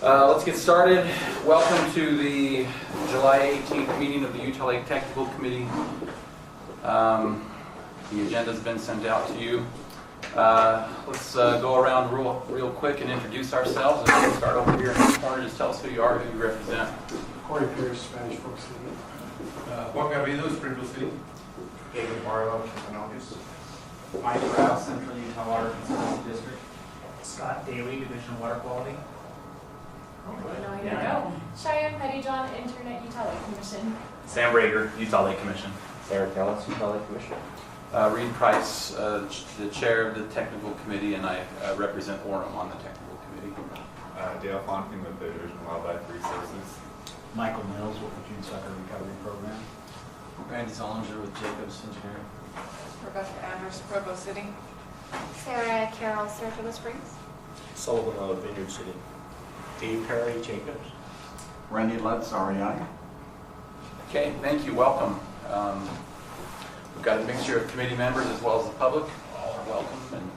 Let's get started. Welcome to the July 18th meeting of the Utah Lake Technical Committee. The agenda's been sent out to you. Let's go around real quick and introduce ourselves. And we'll start over here in the corner. Just tell us who you are, who you represent. Corey Pierce, Spanish Fork City. Juan Garrido, Springfield City. David Barlow, Campanogas. Mike Rouse, Central Utah Water Conservancy District. Scott Daly, Division of Water Quality. No, here we go. Cheyenne Pettyjohn, Internet Utah Lake Commission. Sam Rager, Utah Lake Commission. Sarah Callis, Utah Lake Commission. Reed Price, the chair of the technical committee, and I represent Orem on the technical committee. Dale Fontaine with the Division of Wildlife Resources. Michael Mills with the June Sucker Recovery Program. Randy Zollinger with Jacobs Engineering. Rebecca Andrews, Provo City. Sarah Carroll, Saratoga Springs. Sullivan out of Vineyard City. Dave Perry, Jacobs. Randy Lutz, REI. Okay, thank you. Welcome. We've got a mixture of committee members as well as the public. All are welcome, and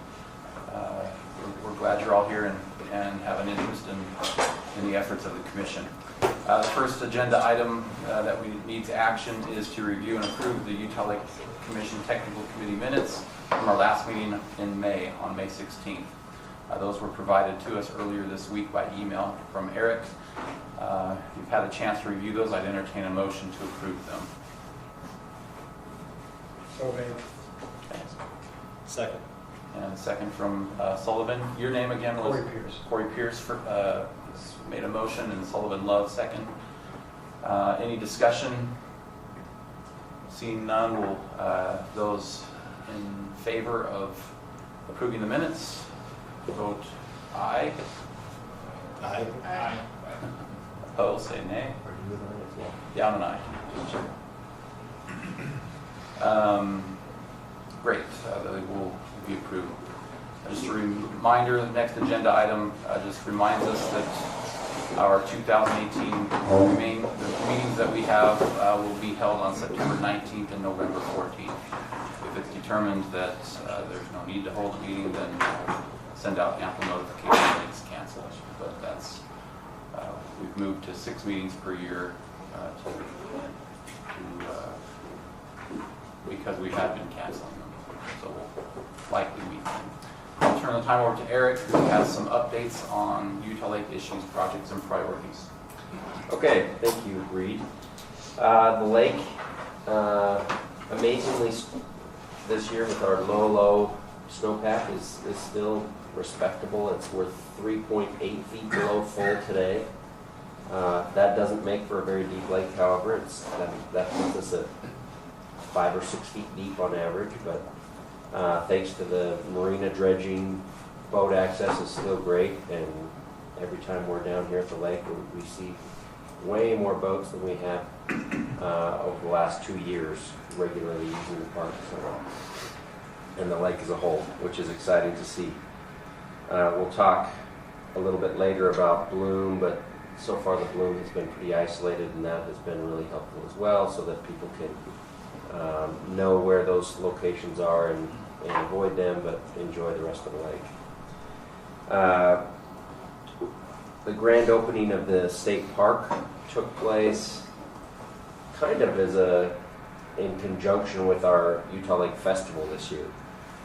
we're glad you're all here and have an interest in the efforts of the commission. The first agenda item that needs action is to review and approve the Utah Lake Commission Technical Committee minutes from our last meeting in May, on May 16th. Those were provided to us earlier this week by email from Eric. If you've had a chance to review those, I'd entertain a motion to approve them. So made. Thanks. Second. And second from Sullivan. Your name again was? Corey Pierce. Corey Pierce made a motion, and Sullivan Love second. Any discussion? Seeing none, will those in favor of approving the minutes vote aye. Aye. Aye. Opposed, say nay. Are you with me as well? Yeah, I'm an aye. Great, they will be approved. Just a reminder, the next agenda item just reminds us that our 2018 meetings that we have will be held on September 19th and November 14th. If it's determined that there's no need to hold a meeting, then we'll send out ample notification that it's canceled. But that's we've moved to 6 meetings per year because we have been canceling them, so we'll likely meet them. I'll turn the time over to Eric, who has some updates on Utah Lake issues, projects, and priorities. Okay, thank you, Reed. The lake, amazingly, this year with our low snowpack is still respectable. It's worth 3.8 feet below full today. That doesn't make for a very deep lake, however. That puts us at 5 or 6 feet deep on average, but thanks to the Marina dredging, boat access is still great, and every time we're down here at the lake, we see way more boats than we have over the last 2 years regularly using the park, and the lake as a whole, which is exciting to see. We'll talk a little bit later about bloom, but so far the bloom has been pretty isolated, and that has been really helpful as well, so that people can know where those locations are and avoid them, but enjoy the rest of the lake. The grand opening of the state park took place kind of in conjunction with our Utah Lake Festival this year.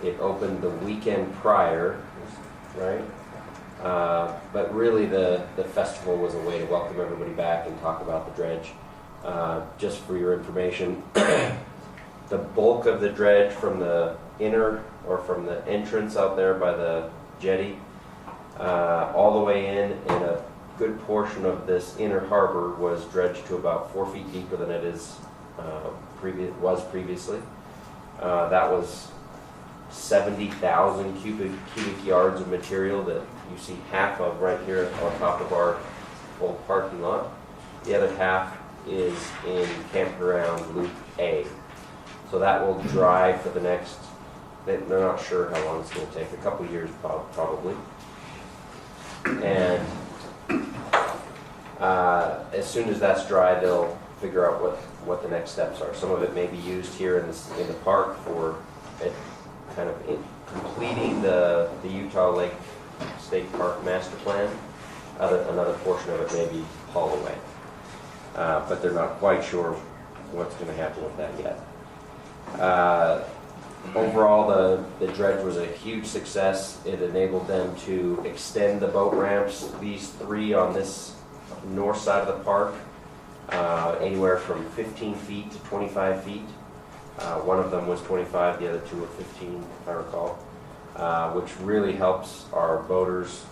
It opened the weekend prior, right? But really the festival was a way to welcome everybody back and talk about the dredge. Just for your information, the bulk of the dredge from the inner or from the entrance out there by the jetty all the way in, and a good portion of this inner harbor was dredged to about 4 feet deeper than it is previously. That was 70,000 cubic yards of material that you see half of right here on top of our old parking lot. The other half is in campground Loop A. So that will dry for the next, they're not sure how long it's going to take, a couple years probably. And as soon as that's dry, they'll figure out what the next steps are. Some of it may be used here in the park for kind of completing the Utah Lake State Park Master Plan. Another portion of it may be hauled away. But they're not quite sure what's going to happen with that yet. Overall, the dredge was a huge success. It enabled them to extend the boat ramps, these three on this north side of the park, anywhere from 15 feet to 25 feet. One of them was 25, the other two were 15, if I recall, which really helps our boaters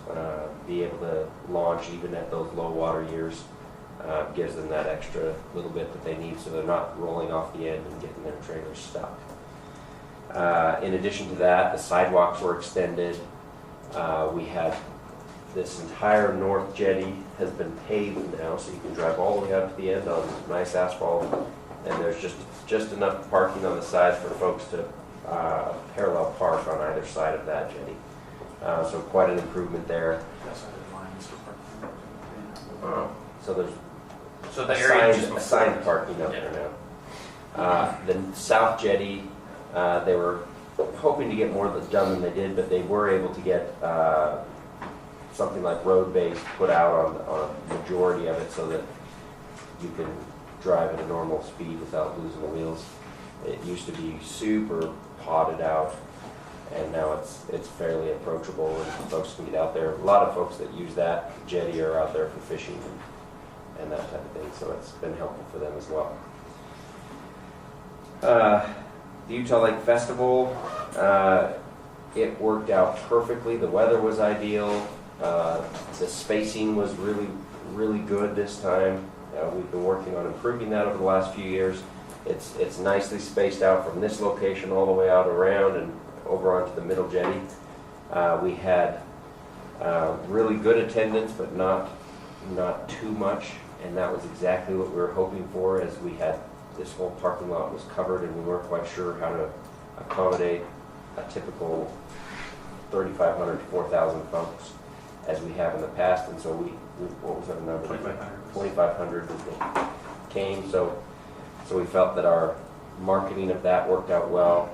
be able to launch even at those low water years. Gives them that extra little bit that they need so they're not rolling off the end and getting their trailers stuck. In addition to that, the sidewalks were extended. We had this entire north jetty has been paved now, so you can drive all the way up to the end on nice asphalt, and there's just enough parking on the sides for folks to parallel park on either side of that jetty. So quite an improvement there. So there's So the area just assigned parking up there now. The south jetty, they were hoping to get more done than they did, but they were able to get something like road base put out on a majority of it so that you can drive at a normal speed without losing the wheels. It used to be super potted out, and now it's fairly approachable and folks can get out there. A lot of folks that use that jetty are out there for fishing and that type of thing, so it's been helpful for them as well. The Utah Lake Festival, it worked out perfectly. The weather was ideal. The spacing was really good this time. We've been working on improving that over the last few years. It's nicely spaced out from this location all the way out around and over onto the middle jetty. We had really good attendance, but not too much, and that was exactly what we were hoping for, as we had this whole parking lot was covered and we weren't quite sure how to accommodate a typical 3,500 to 4,000 folks as we have in the past, and so we what was our number? 2,500 came, so we felt that our marketing of that worked out well.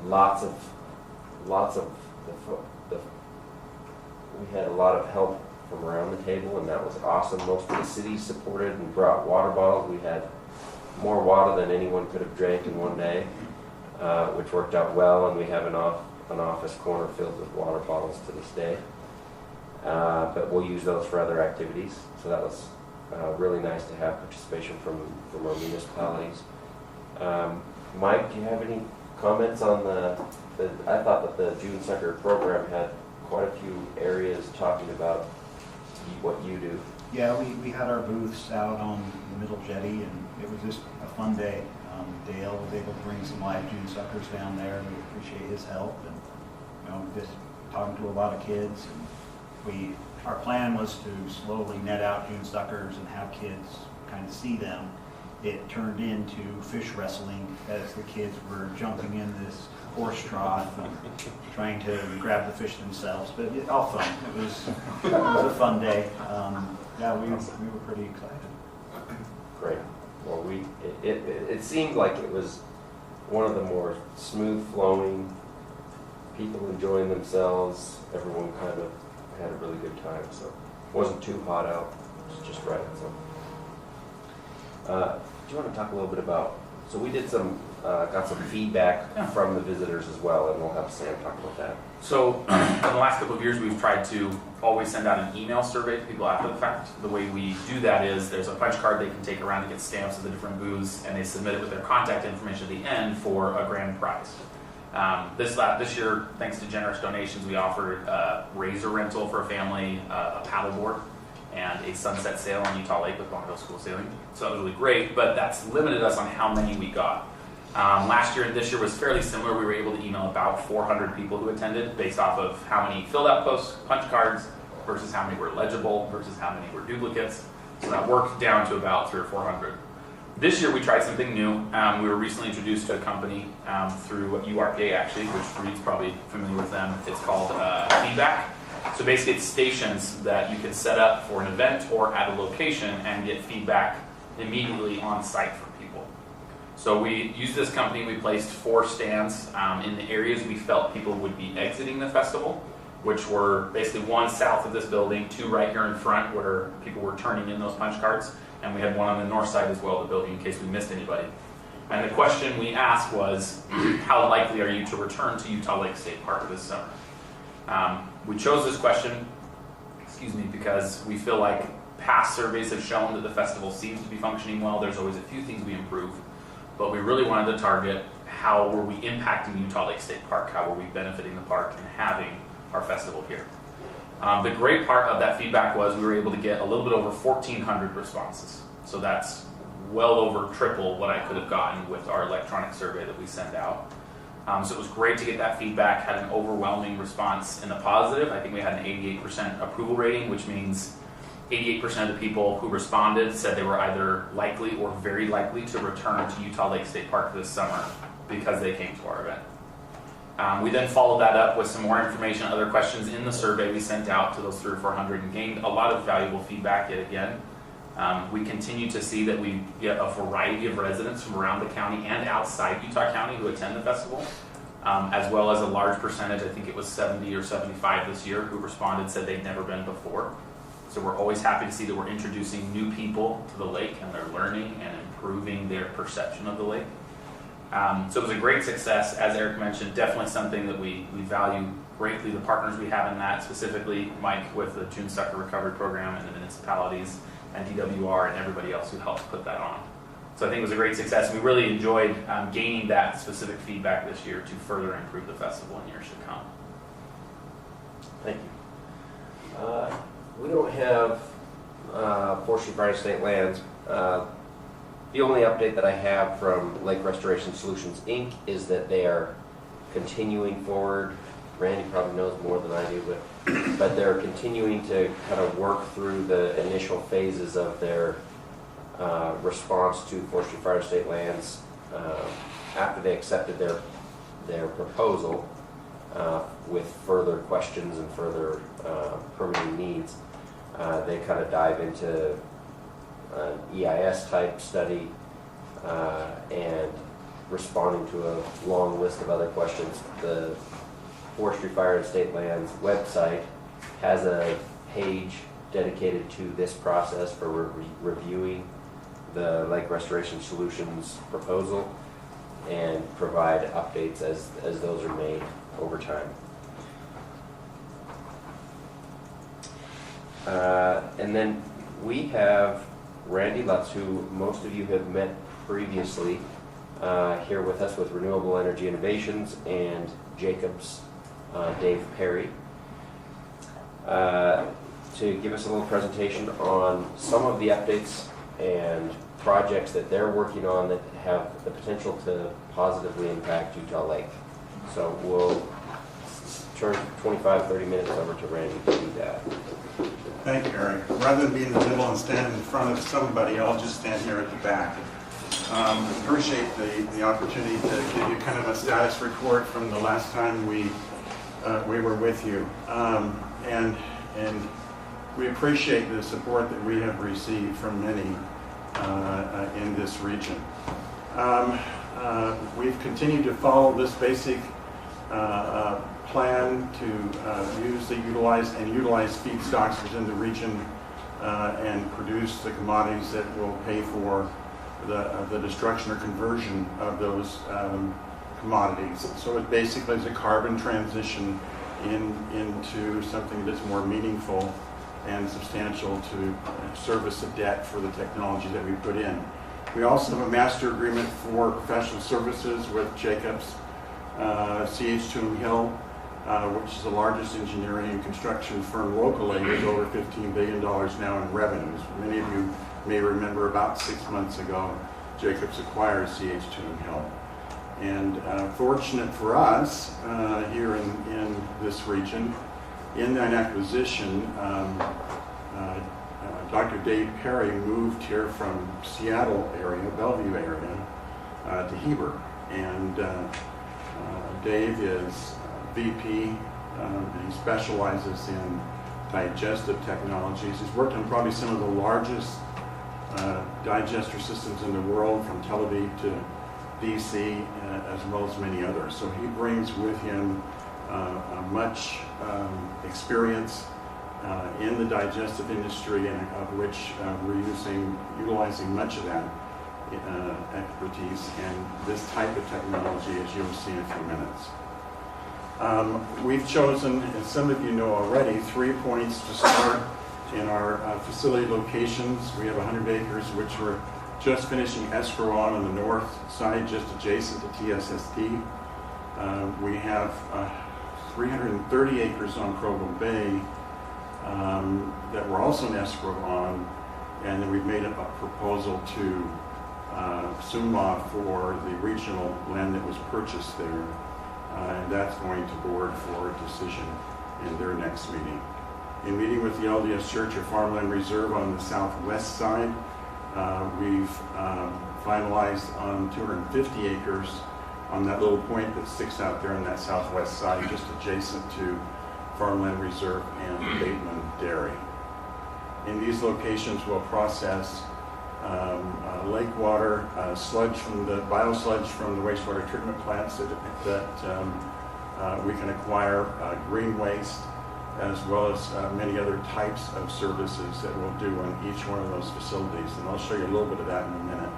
Lots of we had a lot of help from around the table, and that was awesome. Most of the cities supported and brought water bottles. We had more water than anyone could have drank in one day, which worked out well, and we have an office corner filled with water bottles to this day. But we'll use those for other activities, so that was really nice to have participation from our municipalities. Mike, do you have any comments on I thought that the June Sucker program had quite a few areas talking about what you do. Yeah, we had our booths out on the middle jetty, and it was just a fun day. Dale was able to bring some live June Suckers down there, and we appreciate his help, and just talking to a lot of kids. And our plan was to slowly net out June Suckers and have kids kind of see them. It turned into fish wrestling as the kids were jumping in this horse trough and trying to grab the fish themselves, but all fun. It was a fun day. Yeah, we were pretty excited. Great. Well, it seemed like it was one of the more smooth flowing, people enjoying themselves. Everyone kind of had a really good time, so it wasn't too hot out. It was just right. So, do you want to talk a little bit about? So we did got some feedback from the visitors as well, and we'll have Sam talk about that. So in the last couple of years, we've tried to always send out an email survey to people after the fact. The way we do that is there's a punch card they can take around to get stamps of the different booths, and they submit it with their contact information at the end for a grand prize. This year, thanks to generous donations, we offered a razor rental for a family, a paddleboard, and a sunset sail on Utah Lake with Bonneville School Sailing. So that was really great, but that's limited us on how many we got. Last year and this year was fairly similar. We were able to email about 400 people who attended based off of how many filled out punch cards versus how many were legible versus how many were duplicates. So that worked down to about 300 or 400. This year we tried something new. We were recently introduced to a company through URPA actually, which Reed's probably familiar with them. It's called Feedback. So basically it's stations that you can set up for an event or at a location and get feedback immediately on site from people. So we used this company. We placed 4 stands in the areas we felt people would be exiting the festival, which were basically one south of this building, two right here in front where people were turning in those punch cards, and we had one on the north side as well of the building in case we missed anybody. And the question we asked was, how likely are you to return to Utah Lake State Park this summer? We chose this question, because we feel like past surveys have shown that the festival seems to be functioning well. There's always a few things we improve, but we really wanted to target how were we impacting Utah Lake State Park, how were we benefiting the park and having our festival here. The great part of that feedback was we were able to get a little bit over 1,400 responses. So that's well over triple what I could have gotten with our electronic survey that we send out. So it was great to get that feedback, had an overwhelming response in the positive. I think we had an 88% approval rating, which means 88% of the people who responded said they were either likely or very likely to return to Utah Lake State Park this summer because they came to our event. We then followed that up with some more information, other questions in the survey we sent out to those 300 or 400 and gained a lot of valuable feedback yet again. We continue to see that we get a variety of residents from around the county and outside Utah County who attend the festival, as well as a large percentage, I think it was 70 or 75 this year, who responded, said they'd never been before. So we're always happy to see that we're introducing new people to the lake and they're learning and improving their perception of the lake. So it was a great success, as Eric mentioned, definitely something that we value greatly, the partners we have in that, specifically Mike with the June Sucker Recovery Program and the municipalities and DWR and everybody else who helped put that on. So I think it was a great success. We really enjoyed gaining that specific feedback this year to further improve the festival in years to come. Thank you. We don't have Forestry Fire State Lands. The only update that I have from Lake Restoration Solutions, Inc. is that they are continuing forward. Randy probably knows more than I do, but they're continuing to kind of work through the initial phases of their response to Forestry Fire State Lands after they accepted their proposal with further questions and further permitting needs. They kind of dive into an EIS type study and responding to a long list of other questions. The Forestry Fire and State Lands website has a page dedicated to this process for reviewing the Lake Restoration Solutions proposal and provide updates as those are made over time. And then we have Randy Lutz, who most of you have met previously, here with us with Renewable Energy Innovations, and Jacob's Dave Perry, to give us a little presentation on some of the updates and projects that they're working on that have the potential to positively impact Utah Lake. So we'll turn 25-30 minutes over to Randy to do that. Thank you, Eric. Rather than be in the middle and stand in front of somebody, I'll just stand here at the back. Appreciate the opportunity to give you kind of a status report from the last time we were with you. And we appreciate the support that we have received from many in this region. We've continued to follow this basic plan to utilize feedstocks within the region and produce the commodities that will pay for the destruction or conversion of those commodities. So it basically is a carbon transition into something that's more meaningful and substantial to service a debt for the technology that we put in. We also have a master agreement for professional services with Jacobs, CH2 Hill, which is the largest engineering and construction firm locally, with over $15 billion now in revenues. Many of you may remember about 6 months ago, Jacobs acquired CH2 Hill. And fortunate for us here in this region, in that acquisition, Dr. Dave Perry moved here from Seattle area, Bellevue area, to Heber. And Dave is VP, and he specializes in digestive technologies. He's worked on probably some of the largest digester systems in the world, from Tel Aviv to DC, as well as many others. So he brings with him much experience in the digestive industry, and of which we're utilizing much of that expertise and this type of technology, as you'll see in a few minutes. We've chosen, as some of you know already, 3 points to start in our facility locations. We have 100 acres, which we're just finishing escrow on the north side, just adjacent to TSSD. We have 330 acres on Provo Bay that we're also in escrow on, and then we've made a proposal to SUMA for the regional land that was purchased there, and that's going to board for a decision in their next meeting. In meeting with the LDS Church or Farmland Reserve on the southwest side, we've finalized on 250 acres on that little point that sticks out there on that southwest side, just adjacent to Farmland Reserve and Bateman Dairy. In these locations, we'll process lake water, sludge from the biosludge from the wastewater treatment plants that we can acquire, green waste, as well as many other types of services that we'll do on each one of those facilities. And I'll show you a little bit of that in a minute.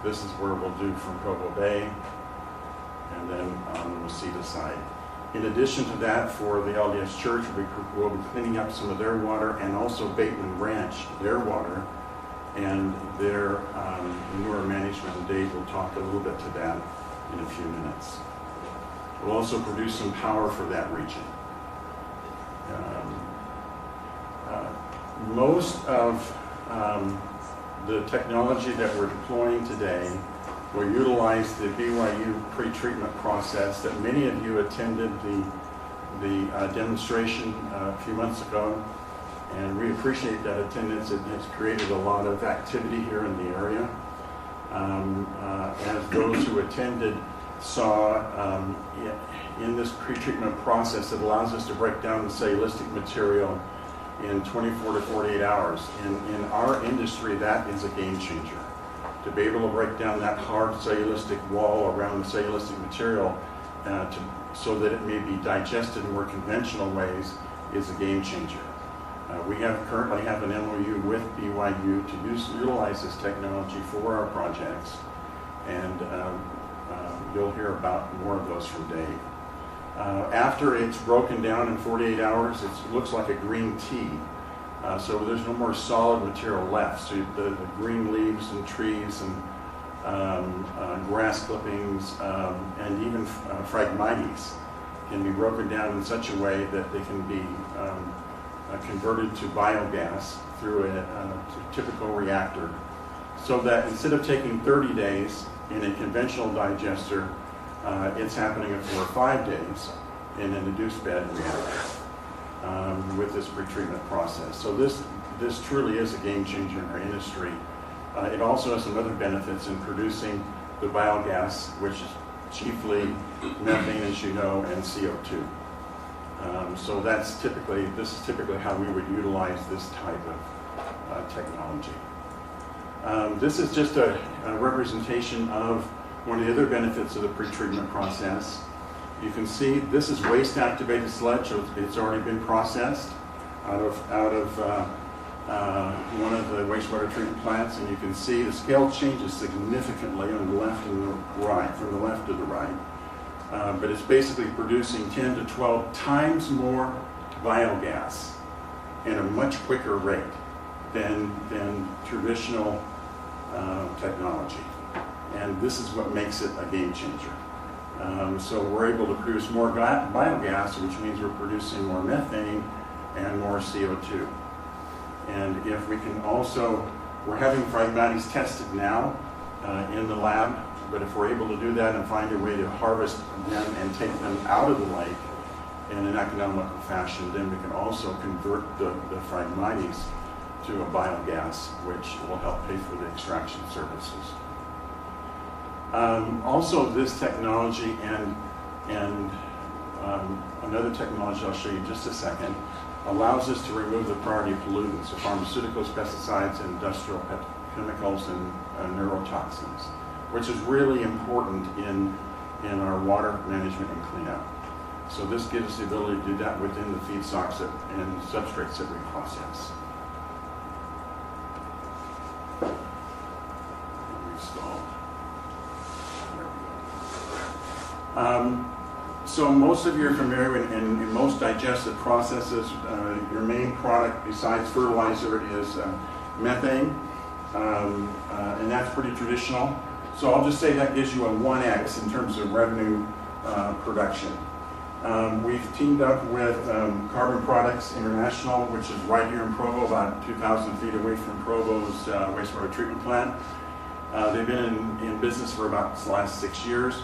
This is where we'll do from Provo Bay, and then on the Waseda side. In addition to that, for the LDS Church, we'll be cleaning up some of their water, and also Bateman Ranch, their water, and their manure management, and Dave will talk a little bit to that in a few minutes. We'll also produce some power for that region. Most of the technology that we're deploying today will utilize the BYU pretreatment process that many of you attended the demonstration a few months ago, and we appreciate that attendance. It has created a lot of activity here in the area. As those who attended saw, in this pretreatment process, it allows us to break down the cellulistic material in 24 to 48 hours. In our industry, that is a game changer. To be able to break down that hard cellulistic wall around the cellulistic material so that it may be digested in more conventional ways is a game changer. We currently have an MOU with BYU to utilize this technology for our projects, and you'll hear about more of those from Dave. After it's broken down in 48 hours, it looks like a green tea. So there's no more solid material left. So the green leaves and trees and grass clippings and even phragmites can be broken down in such a way that they can be converted to biogas through a typical reactor, so that instead of taking 30 days in a conventional digester, it's happening for 5 days in an induced bed reactor with this pretreatment process. So this truly is a game changer in our industry. It also has some other benefits in producing the biogas, which is chiefly methane, as you know, and CO2. So this is typically how we would utilize this type of technology. This is just a representation of one of the other benefits of the pretreatment process. You can see this is waste activated sludge, so it's already been processed out of one of the wastewater treatment plants, and you can see the scale changes significantly on the left and the right, from the left to the right. But it's basically producing 10 to 12 times more biogas in a much quicker rate than traditional technology. And this is what makes it a game changer. So we're able to produce more biogas, which means we're producing more methane and more CO2. And if we can also, we're having phragmites tested now in the lab, but if we're able to do that and find a way to harvest them and take them out of the lake in an economical fashion, then we can also convert the phragmites to a biogas, which will help pay for the extraction services. Also, this technology and another technology I'll show you in just a second allows us to remove the priority pollutants, so pharmaceuticals, pesticides, industrial chemicals, and neurotoxins, which is really important in our water management and cleanup. So this gives us the ability to do that within the feedstocks and substrates that we process. Installed. There we go. So most of you are familiar in most digestive processes, your main product besides fertilizer is methane, and that's pretty traditional. So I'll just say that gives you a 1x in terms of revenue production. We've teamed up with Carbon Products International, which is right here in Provo, about 2,000 feet away from Provo's wastewater treatment plant. They've been in business for about the last 6 years.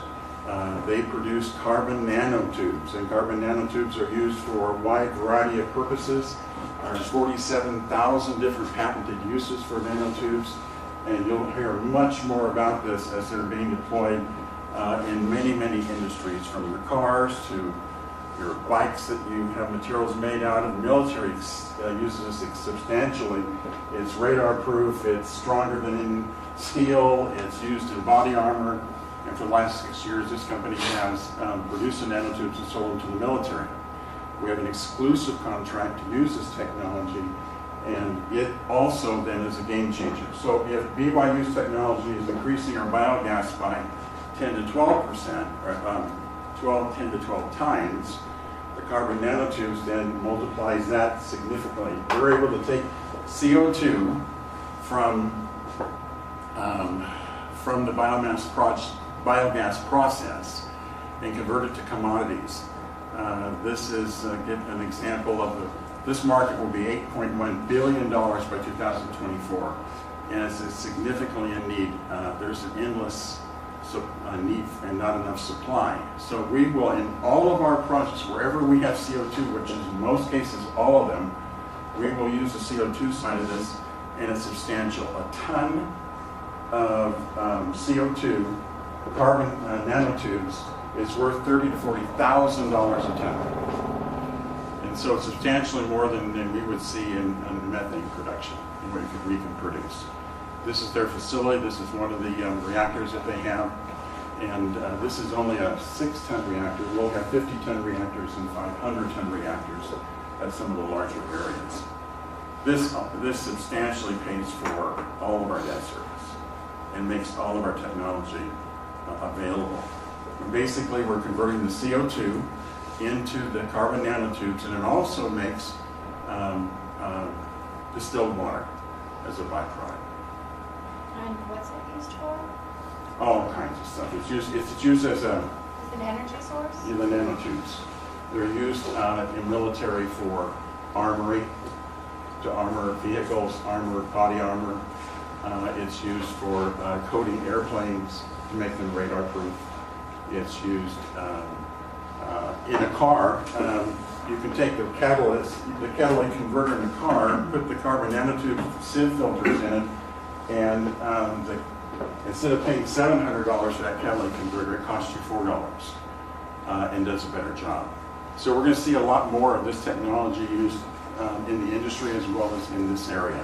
They produce carbon nanotubes, and carbon nanotubes are used for a wide variety of purposes. There's 47,000 different patented uses for nanotubes, and you'll hear much more about this as they're being deployed in many, many industries, from your cars to your bikes that you have materials made out of. The military uses this substantially. It's radar proof, it's stronger than in steel, it's used in body armor. And for the last 6 years, this company has produced the nanotubes and sold them to the military. We have an exclusive contract to use this technology, and it also then is a game changer. So if BYU's technology is increasing our biogas by 10 to 12%, or 10 to 12 times, the carbon nanotubes then multiplies that significantly. We're able to take CO2 from the biogas process and convert it to commodities. This is an example of this market will be $8.1 billion by 2024, and it's significantly in need. There's an endless need and not enough supply. So we will, in all of our projects, wherever we have CO2, which is in most cases all of them, we will use the CO2 side of this, and it's substantial. A ton of CO2 carbon nanotubes is worth $30,000 to $40,000 a ton. And so it's substantially more than we would see in methane production, in what we can produce. This is their facility. This is one of the reactors that they have. And this is only a 6-ton reactor. We'll have 50-ton reactors and 500-ton reactors at some of the larger areas. This substantially pays for all of our debt service and makes all of our technology available. And basically, we're converting the CO2 into the carbon nanotubes, and it also makes distilled water as a byproduct. And what's it used for? All kinds of stuff. It's used as a... Is it an energy source? Yeah, the nanotubes. They're used in military for armory, to armor vehicles, body armor. It's used for coating airplanes to make them radar proof. It's used in a car. You can take the catalytic converter in the car, put the carbon nanotube sieve filters in it, and instead of paying $700 for that catalytic converter, it costs you $4 and does a better job. So we're going to see a lot more of this technology used in the industry as well as in this area.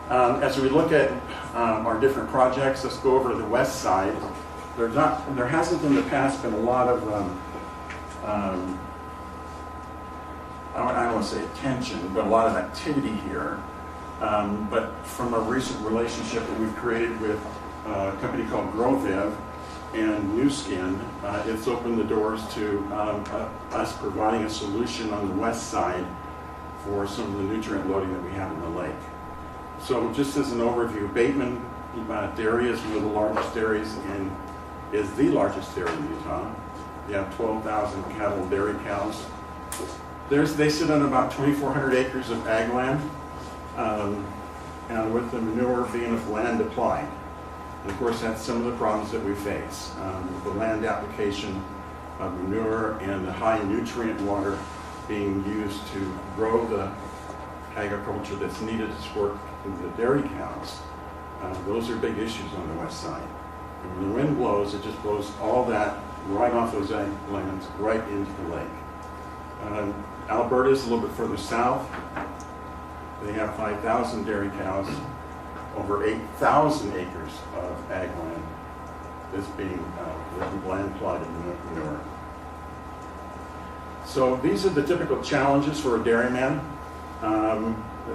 As we look at our different projects, let's go over to the west side. There hasn't in the past been a lot of, I don't want to say attention, but a lot of activity here. But from a recent relationship that we've created with a company called GrowViv and New Skin, it's opened the doors to us providing a solution on the west side for some of the nutrient loading that we have in the lake. So just as an overview, Bateman Dairy is one of the largest dairies is the largest dairy in Utah. They have 12,000 cattle and dairy cows. They sit on about 2,400 acres of ag land, and with the manure being of land applied. And of course, that's some of the problems that we face. The land application of manure and the high nutrient water being used to grow the agriculture that's needed to support the dairy cows. Those are big issues on the west side. And when the wind blows, it just blows all that right off those ag lands right into the lake. Alberta is a little bit further south. They have 5,000 dairy cows, over 8,000 acres of ag land. that's being land plotted manure. So these are the typical challenges for a dairyman.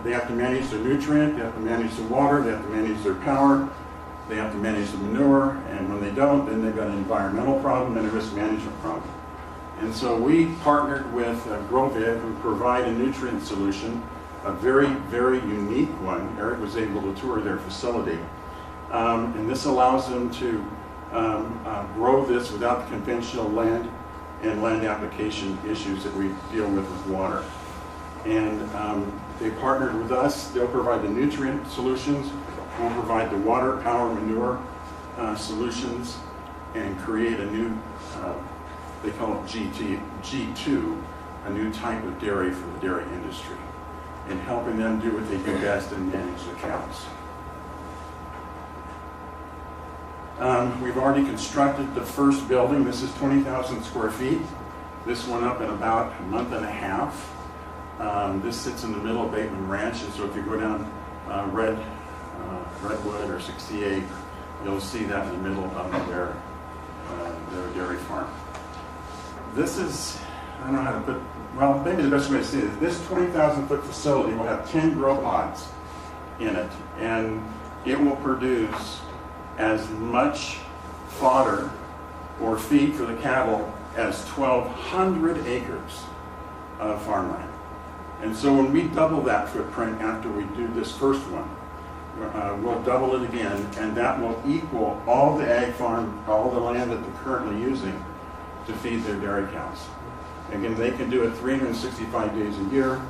They have to manage their nutrient, they have to manage the water, they have to manage their power, they have to manage the manure, and when they don't, then they've got an environmental problem and a risk management problem. And so we partnered with Groviv, who provide a nutrient solution, a very, very unique one. Eric was able to tour their facility. And this allows them to grow this without the conventional land and land application issues that we deal with water. And they partnered with us. They'll provide the nutrient solutions. We'll provide the water, power, manure solutions, and create a new, they call it G2, a new type of dairy for the dairy industry, and helping them do what they do best and manage the cows. We've already constructed the first building. This is 20,000 square feet. This went up in about a month and a half. This sits in the middle of Bateman Ranch, and so if you go down Redwood or 68, you'll see that in the middle of their dairy farm. This is, I don't know how to put, well, maybe the best way to say it is this 20,000 foot facility will have 10 grow pods in it, and it will produce as much fodder or feed for the cattle as 1,200 acres of farmland. And so when we double that footprint after we do this first one, we'll double it again, and that will equal all the ag farm, all the land that they're currently using to feed their dairy cows. Again, they can do it 365 days a year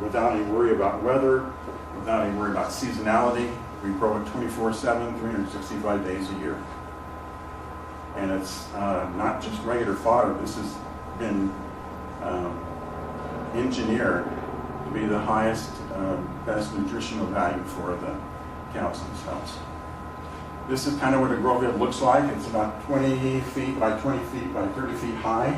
without any worry about weather, without any worry about seasonality. We grow it 24/7, 365 days a year. And it's not just regular fodder. This has been engineered to be the highest, best nutritional value for the cows themselves. This is kind of what a grow bed looks like. It's about 20 feet by 20 feet by 30 feet high.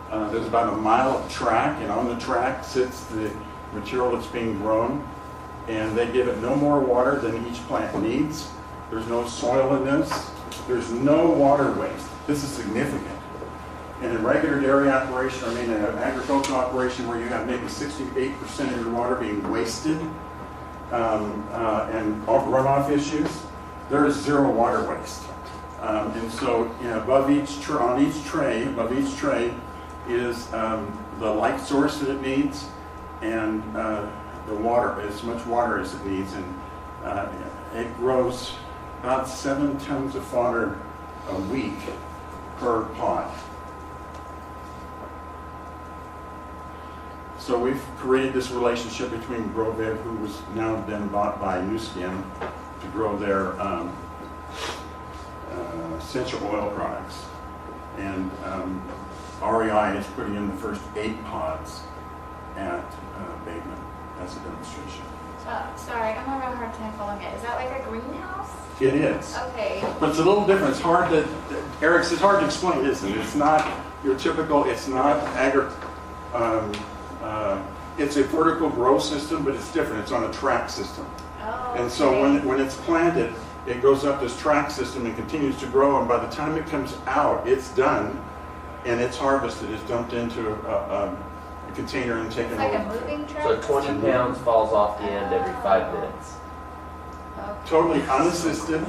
There's about a mile of track, and on the track sits the material that's being grown. And they give it no more water than each plant needs. There's no soil in this. There's no water waste. This is significant. In a regular dairy operation, I mean an agricultural operation where you have maybe 68% of your water being wasted and runoff issues, there is zero water waste. And so above each tray is the light source that it needs, and the water, as much water as it needs, and it grows about 7 tons of fodder a week per pod. So we've created this relationship between Groviv, who was now been bought by New Skin, to grow their essential oil products. And REI is putting in the first 8 pods at Bateman. That's a demonstration. Sorry, I'm having a hard time following it. Is that like a greenhouse? It is. Okay. But it's a little different. It's hard to, Eric, it's hard to explain, isn't it? It's not your typical, it's not it's a vertical grow system, but it's different. It's on a track system. Oh, and so when it's planted, it goes up this track system and continues to grow, and by the time it comes out, it's done, and it's harvested. It's dumped into a container and taken It's like over. a moving truck? So 20 pounds falls off the end every 5 minutes. Okay. Totally unassisted.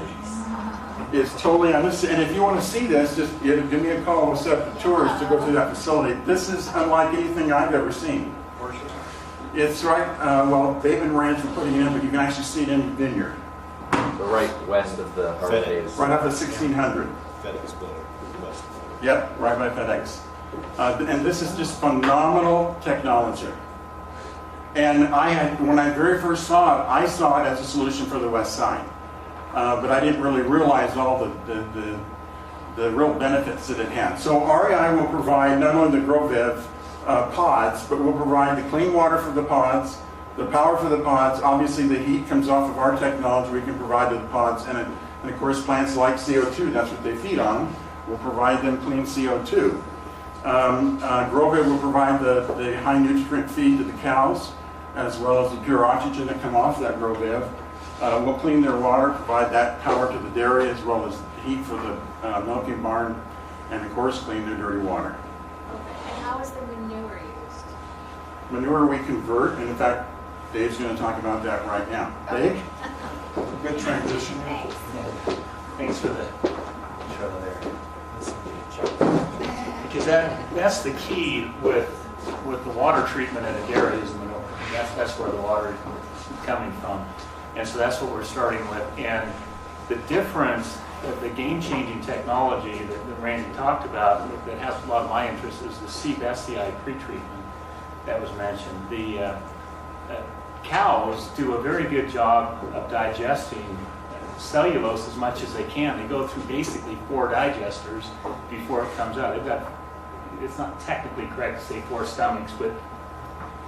It's totally unassisted. And if you want to see this, just give me a call. We'll set up the tours to go through that facility. This is unlike anything I've ever seen. It's right, Bateman Ranch, we're putting it in, but you can actually see it in the vineyard. So right west of the Harlan Davis. Right up at 1600. FedEx building, west. Yep, right by FedEx. And this is just phenomenal technology. And when I very first saw it, I saw it as a solution for the West Side. But I didn't really realize all the real benefits that it had. So REI will provide not only the Groviv pods, but we'll provide the clean water for the pods, the power for the pods. Obviously the heat comes off of our technology we can provide to the pods, and of course plants like CO2, that's what they feed on. We'll provide them clean CO2. Groviv will provide the high nutrient feed to the cows, as well as the pure oxygen that come off that Groviv. We'll clean their water, provide that power to the dairy, as well as heat for the milking barn, and of course clean their dirty water. Okay, and how is the manure used? Manure we convert, and in fact, Dave's going to talk about that right now. Dave? Good transition. Thanks. Thanks for the intro there. Because that's the key with the water treatment at a dairy is manure. That's where the water is coming from. And so that's what we're starting with. And the difference, the game-changing technology that Randy talked about that has a lot of my interest is the Sieve Sdi Pretreatment that was mentioned. The cows do a very good job of digesting cellulose as much as they can. They go through basically 4 digesters before it comes out. They've got, it's not technically correct to say 4 stomachs, but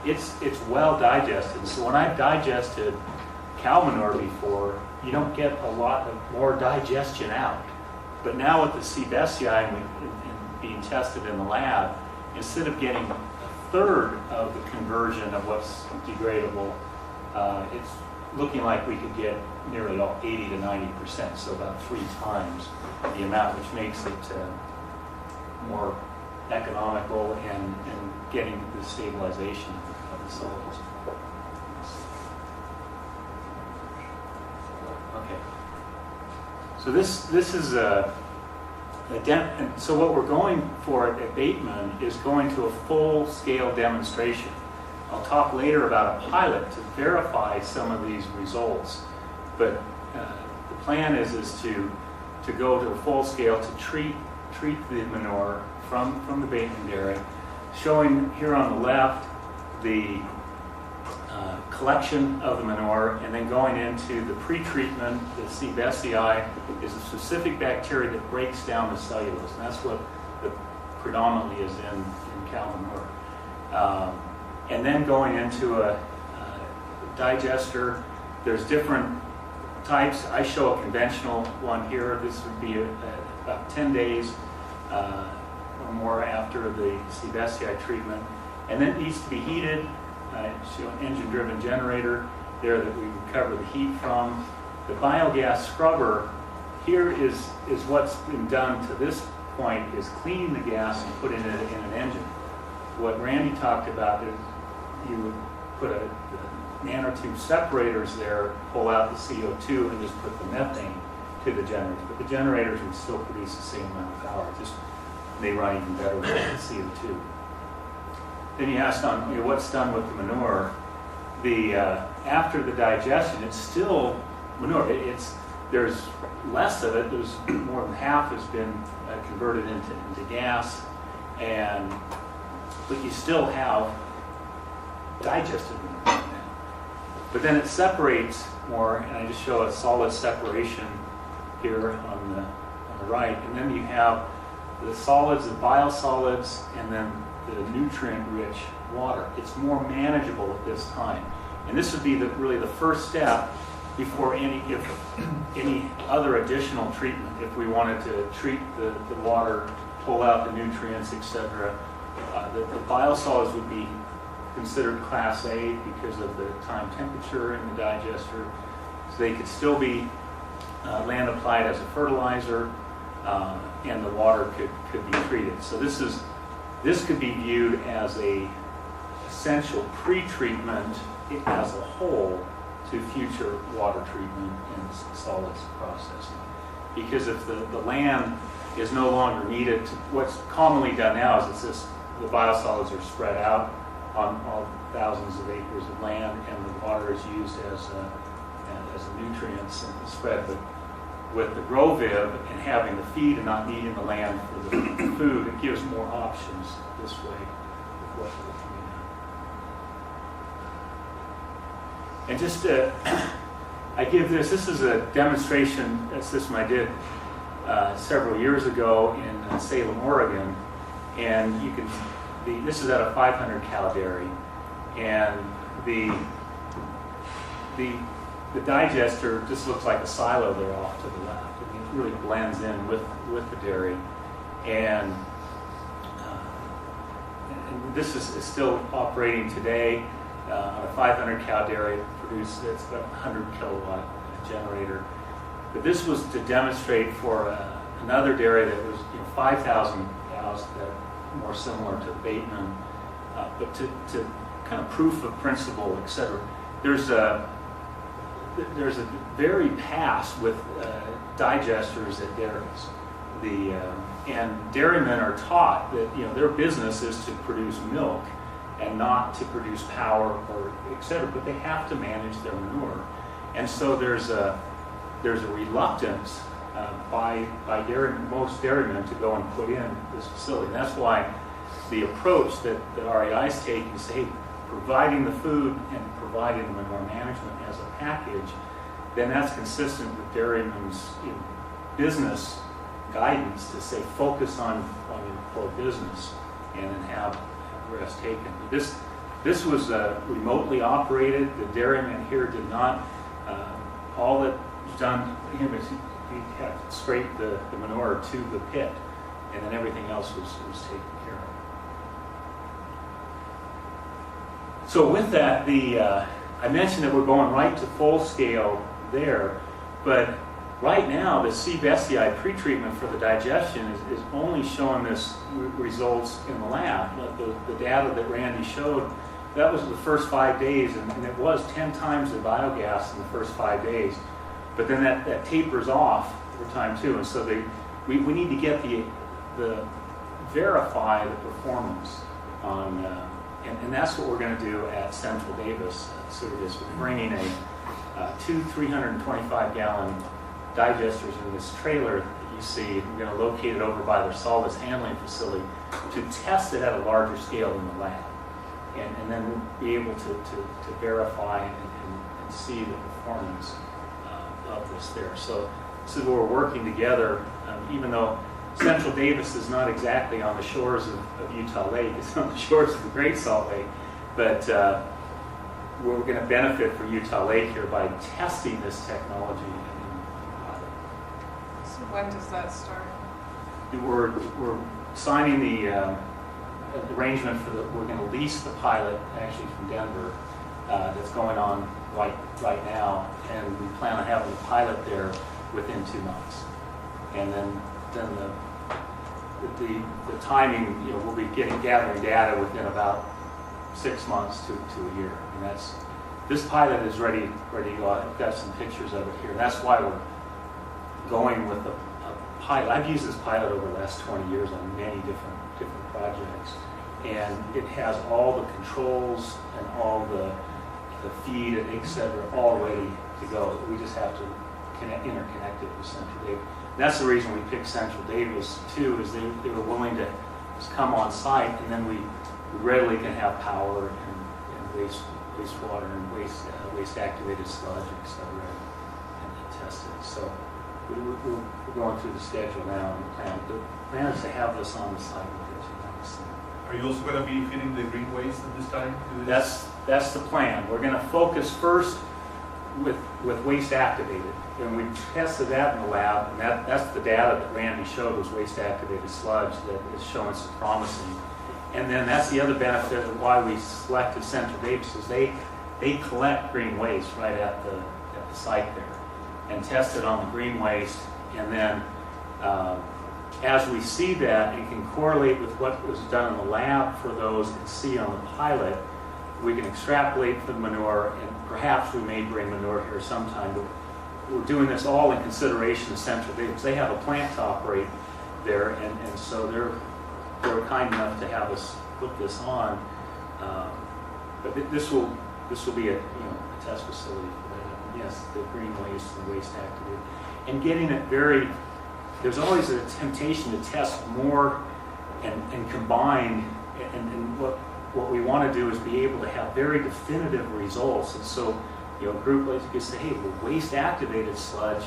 it's well digested. So when I've digested cow manure before, you don't get a lot of more digestion out. But now with the Sieve Sdi and being tested in the lab, instead of getting a third of the conversion of what's degradable, it's looking like we could get nearly all 80 to 90%, so about 3 times the amount, which makes it more economical and getting the stabilization of the solids. Okay. So this is so what we're going for at Bateman is going to a full-scale demonstration. I'll talk later about a pilot to verify some of these results, but the plan is to go to a full scale to treat the manure from the Bateman dairy, showing here on the left the collection of the manure, and then going into the pretreatment. The Sieve Sdi is a specific bacteria that breaks down the cellulose, and that's what predominantly is in cow manure. And then going into a digester. There's different types. I show a conventional one here. This would be about 10 days or more after the Sieve Sdi treatment. And then it needs to be heated. I show an engine-driven generator there that we recover the heat from. The biogas scrubber here is what's been done to this point, is cleaning the gas and putting it in an engine. What Randy talked about is you would put the nanotube separators there, pull out the CO2, and just put the methane to the generators. But the generators would still produce the same amount of power, just they run even better with the CO2. Then you asked on what's done with the manure. After the digestion, it's still manure. There's less of it. There's more than half has been converted into gas, but you still have digested manure. But then it separates more, and I just show a solid separation here on the right. And then you have the solids, the biosolids, and then the nutrient-rich water. It's more manageable at this time. And this would be really the first step before any other additional treatment. If we wanted to treat the water, pull out the nutrients, etc., the biosolids would be considered Class A because of the time temperature in the digester. So they could still be land applied as a fertilizer, and the water could be treated. So this could be viewed as a essential pre-treatment as a whole to future water treatment and solids processing. Because if the land is no longer needed, what's commonly done now is the biosolids are spread out on all thousands of acres of land, and the water is used as a nutrients and spread. But with the GrowViv and having the feed and not needing the land for the food, it gives more options this way with what we're doing. And just I give this is a demonstration system I did several years ago in Salem, Oregon, and this is at a 500 cow dairy, and the digester just looks like a silo there off to the left. It really blends in with the dairy, and this is still operating today on a 500 cow dairy. It's about a 100 kilowatt generator. But this was to demonstrate for another dairy that was 5,000 cows, that more similar to Bateman, but to kind of proof of principle, etc. There's a very pass with digesters at dairies. And dairymen are taught that their business is to produce milk and not to produce power or etc. But they have to manage their manure, and so there's a reluctance by most dairymen to go and put in this facility. And that's why the approach that REI is taking is, hey, providing the food and providing the manure management as a package, then that's consistent with dairymen's business guidance to say focus on your core business and then have the rest taken. This was remotely operated. The dairyman here did not. All that was done, he had to scrape the manure to the pit, and then everything else was taken care of. So with that, I mentioned that we're going right to full scale there, but right now the Sieve Sdi Pretreatment for the digestion is only showing this results in the lab. The data that Randy showed, that was the first 5 days, and it was 10 times the biogas in the first 5 days. But then that tapers off over time too, and so we need to get the verify the performance on, and that's what we're going to do at Central Davis. So we're bringing two 325-gallon digesters in this trailer that you see. We're going to locate it over by their solids handling facility to test it at a larger scale in the lab, and then we'll be able to verify and see the performance of this there. So this is where we're working together, even though Central Davis is not exactly on the shores of Utah Lake, it's on the shores of the Great Salt Lake, but we're going to benefit from Utah Lake here by testing this technology. So when does that start? We're signing the arrangement for we're going to lease the pilot actually from Denver that's going on right now, and we plan on having the pilot there within 2 months. And then the timing, we'll be gathering data within about 6 months to a year. And this pilot is ready to go. I've got some pictures of it here. That's why we're going with a pilot. I've used this pilot over the last 20 years on many different projects, and it has all the controls and all the feed and etc. all ready to go. We just have to interconnect it with Central Davis. That's the reason we picked Central Davis too, is they were willing to just come on site, and then we readily can have power and wastewater and waste activated sludge, etc. and test it. So we're going through the schedule now, and the plan is to have this on the site within 2 months. Are you also going to be feeding the green waste at this time? That's the plan. We're going to focus first with waste activated, and we tested that in the lab, and that's the data that Randy showed was waste activated sludge that is showing some promising. And then that's the other benefit of why we selected Central Davis, is they collect green waste right at the site there and test it on the green waste, and then as we see that and can correlate with what was done in the lab for those and see on the pilot, we can extrapolate for the manure, and perhaps we may bring manure here sometime, but we're doing this all in consideration of Central Davis. They have a plant to operate there, and so they were kind enough to have us put this on. But this will be a test facility for that. Yes, the green waste and waste activated, and getting it there's always a temptation to test more and combine, and what we want to do is be able to have very definitive results. And so, a group like you could say, hey, well, waste activated sludge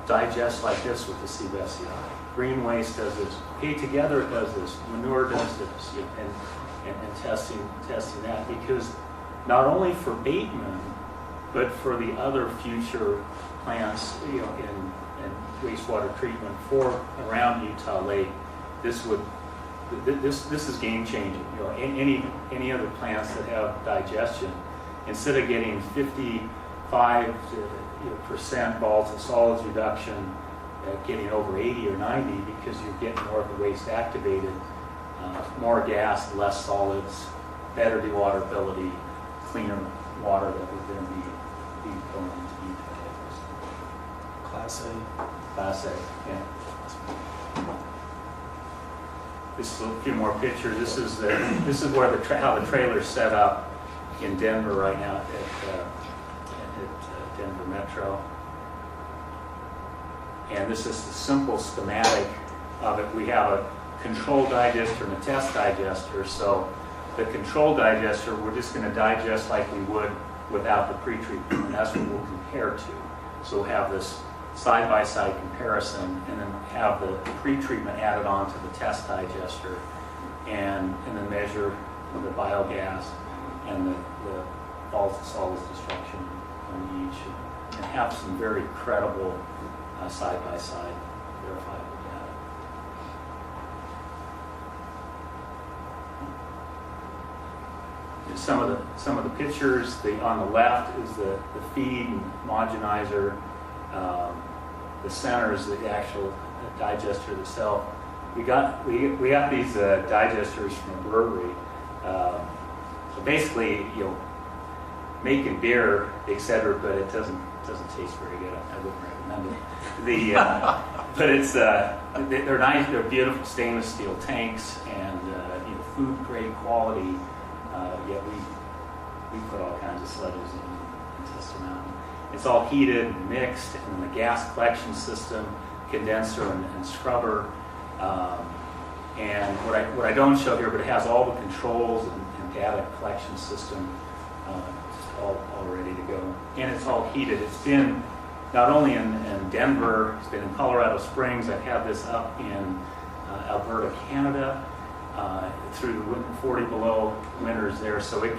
digests like this with the Sieve Sdi. Green waste does this. Hey, together it does this. Manure does this. And testing that, because not only for Bateman, but for the other future plants, in wastewater treatment for around Utah Lake, this is game changing. Any other plants that have digestion, instead of getting 50 5% volatile solids reduction, getting over 80 or 90 because you're getting more of the waste activated, more gas, less solids, better dewatability, cleaner water that would then be going into utilities. Class A. Class A, yeah. This is a few more pictures. This is where how the trailer's set up in Denver right now at Denver Metro. And this is the simple schematic of it. We have a control digester and a test digester. So the control digester, we're just going to digest like we would without the pretreatment, and that's what we'll compare to. So we'll have this side-by-side comparison, and then have the pretreatment added on to the test digester, and then measure the biogas and the volatile solids destruction on each, and have some very credible side-by-side verifiable data. And some of the pictures. On the left is the feed and homogenizer. The center is the actual digester itself. We got these digesters from a brewery. So basically, making beer, etc., but it doesn't taste very good. I wouldn't recommend it. But it's they're nice. They're beautiful stainless steel tanks, and food grade quality. Yet we put all kinds of sludges in and test them out. It's all heated and mixed, and then the gas collection system, condenser and scrubber. And what I don't show here, but it has all the controls and data collection system just all ready to go. And it's all heated. It's been not only in Denver, it's been in Colorado Springs. I've had this up in Alberta, Canada, through the 40 below winters there, so it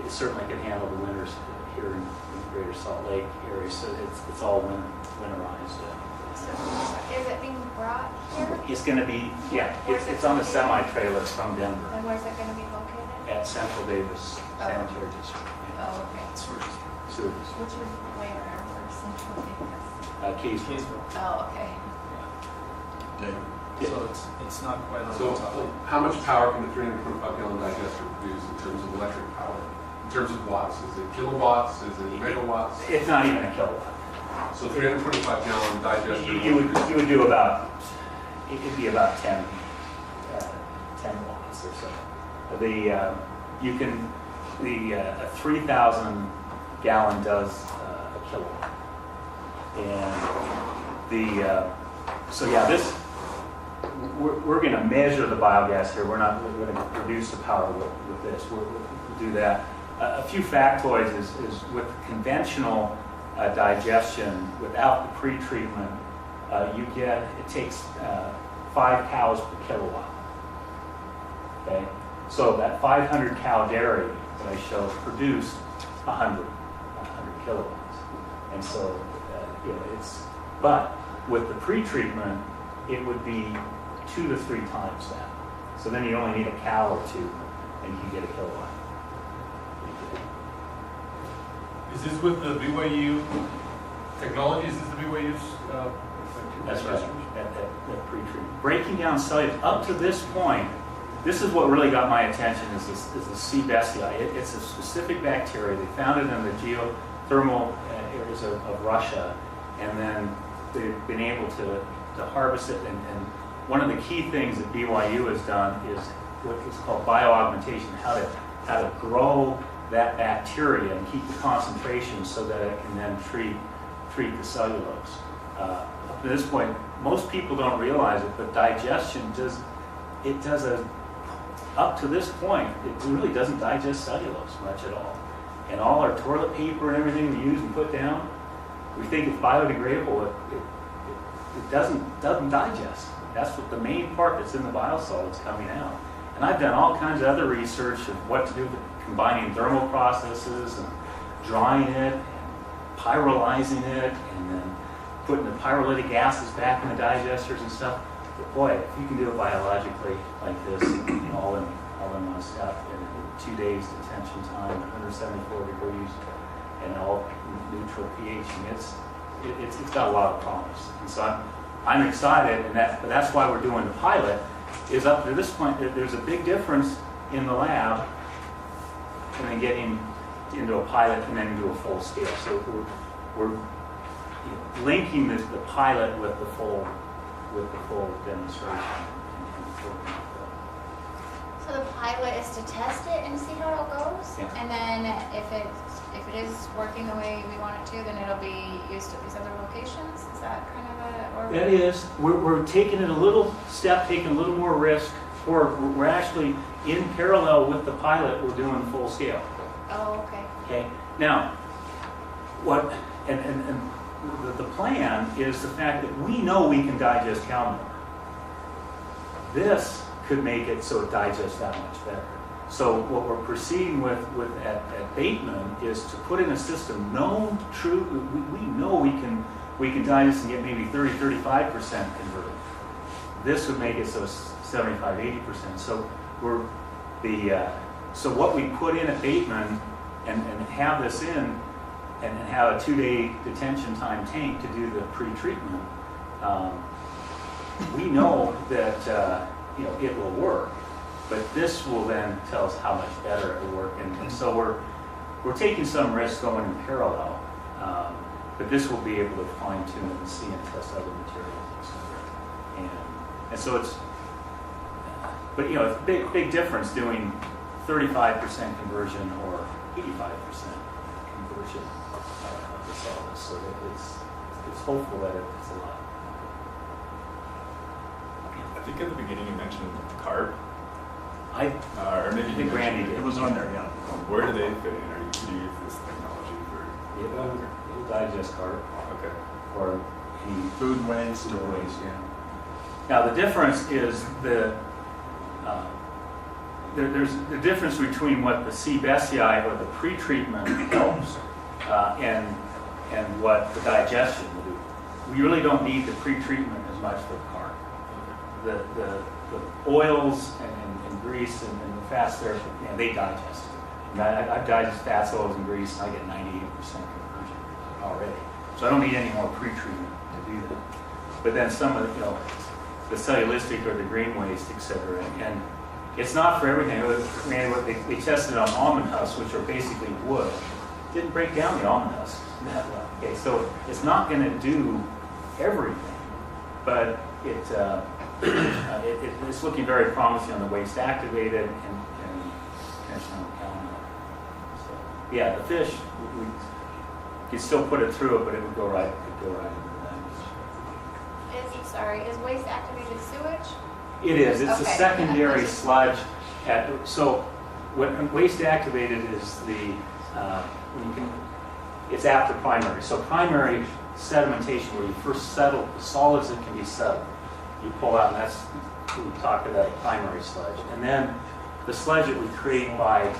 certainly can handle the winters here in the Greater Salt Lake area. So it's all winterized. Is it being brought here? It's going to be, it's on a semi-trailer from Denver And where's it going to be located? at Central Davis Sanitary District. Oh, okay. Sewage. Which is where Central Davis? Kaysville. Oh, okay. Dave? So it's not quite on So the top. how much power can the 325 gallon digester produce in terms of electric power? In terms of watts, is it kilowatts, is it megawatts? It's not even a kilowatt. So 325 gallon digester. You would do about, it'd be about 10 watts or so. A 3,000 gallon does a kilowatt. And we're going to measure the biogas here. We're going to produce the power with this. We'll do that. A few factoids is with conventional digestion without the pretreatment, it takes 5 cows per kilowatt. Okay, so that 500 cow dairy that I showed produced 100 kilowatts, and so but with the pretreatment, it would be 2 to 3 times that. So then you only need a cow or 2, and you can get a kilowatt. Is this with the BYU technology? Is this the BYU's? That's right. That pre-treatment. Breaking down cellulose up to this point. This is what really got my attention. Is the Sieve Sdi? It's a specific bacteria. They found it in the geothermal areas of Russia, and then they've been able to harvest it. And one of the key things that BYU has done is what is called bioaugmentation. How to grow that bacteria and keep the concentration so that it can then treat the cellulose. Up to this point, most people don't realize it, but digestion up to this point, it really doesn't digest cellulose much at all. And all our toilet paper and everything we use and put down, we think it's biodegradable. It doesn't digest. That's what the main part that's in the biosolids coming out. And I've done all kinds of other research of what to do with combining thermal processes and drying it, and pyrolyzing it, and then putting the pyrolytic gases back in the digesters and stuff. But boy, if you can do it biologically like this, all in one step, in 2 days detention time, 174 degrees, and all neutral pH, and it's got a lot of promise. And so I'm excited, and that's why we're doing the pilot. Is up to this point, there's a big difference in the lab, and then getting into a pilot and then into a full scale. So we're linking the pilot with the full demonstration. So the pilot is to test it and see how it goes, Yeah. and then if it is working the way we want it to, then it'll be used at these other locations. Is that kind of a? That is, we're taking it a little step, taking a little more risk, or we're actually in parallel with the pilot. We're doing full scale. Oh, okay. Okay. Now, what and the plan is the fact that we know we can digest cow manure. This could make it so it digests that much better. So what we're proceeding with at Bateman is to put in a system known true. We know we can digest and get maybe 30-35% converted. This would make it so 75-80%. So so what we put in at Bateman and have this in and have a 2-day detention time tank to do the pre-treatment, we know that it will work. But this will then tell us how much better it will work, and so we're taking some risks going in parallel. But this will be able to fine tune and see and test other materials, etc. And so it's a big difference doing 35% conversion or 85% conversion of the solids. So it's hopeful that it's a lot. I think at the beginning you mentioned carp. Or maybe I think Randy did. It was on there, yeah. Where do they fit in? Are you to use this technology for? It'll digest carp Okay. or any Food waste. food waste. Yeah. Now the difference is there's the difference between what the Sieve Sdi or the pretreatment helps and what the digestion will do. We really don't need the pretreatment as much for the carp. The oils and grease and the fats there, they digest. I've digested fats, oils, and grease, and I get 98% conversion already. So I don't need any more pre-treatment to do that. But then some of the cellulistic or the green waste, etc. And it's not for everything. They tested on almond husks, which are basically wood. Didn't break down the almond husks that well. Okay, so it's not going to do everything, but it's looking very promising on the waste activated and conventional cow milk. So yeah, the fish we could still put it through it, but it would go right into the damage. Is waste activated sewage? It is. It's a Okay. secondary sludge. So when waste activated is it's after primary. So primary sedimentation, where you first settle the solids that can be settled, you pull out, and that's we talked about primary sludge. And then the sludge that we create by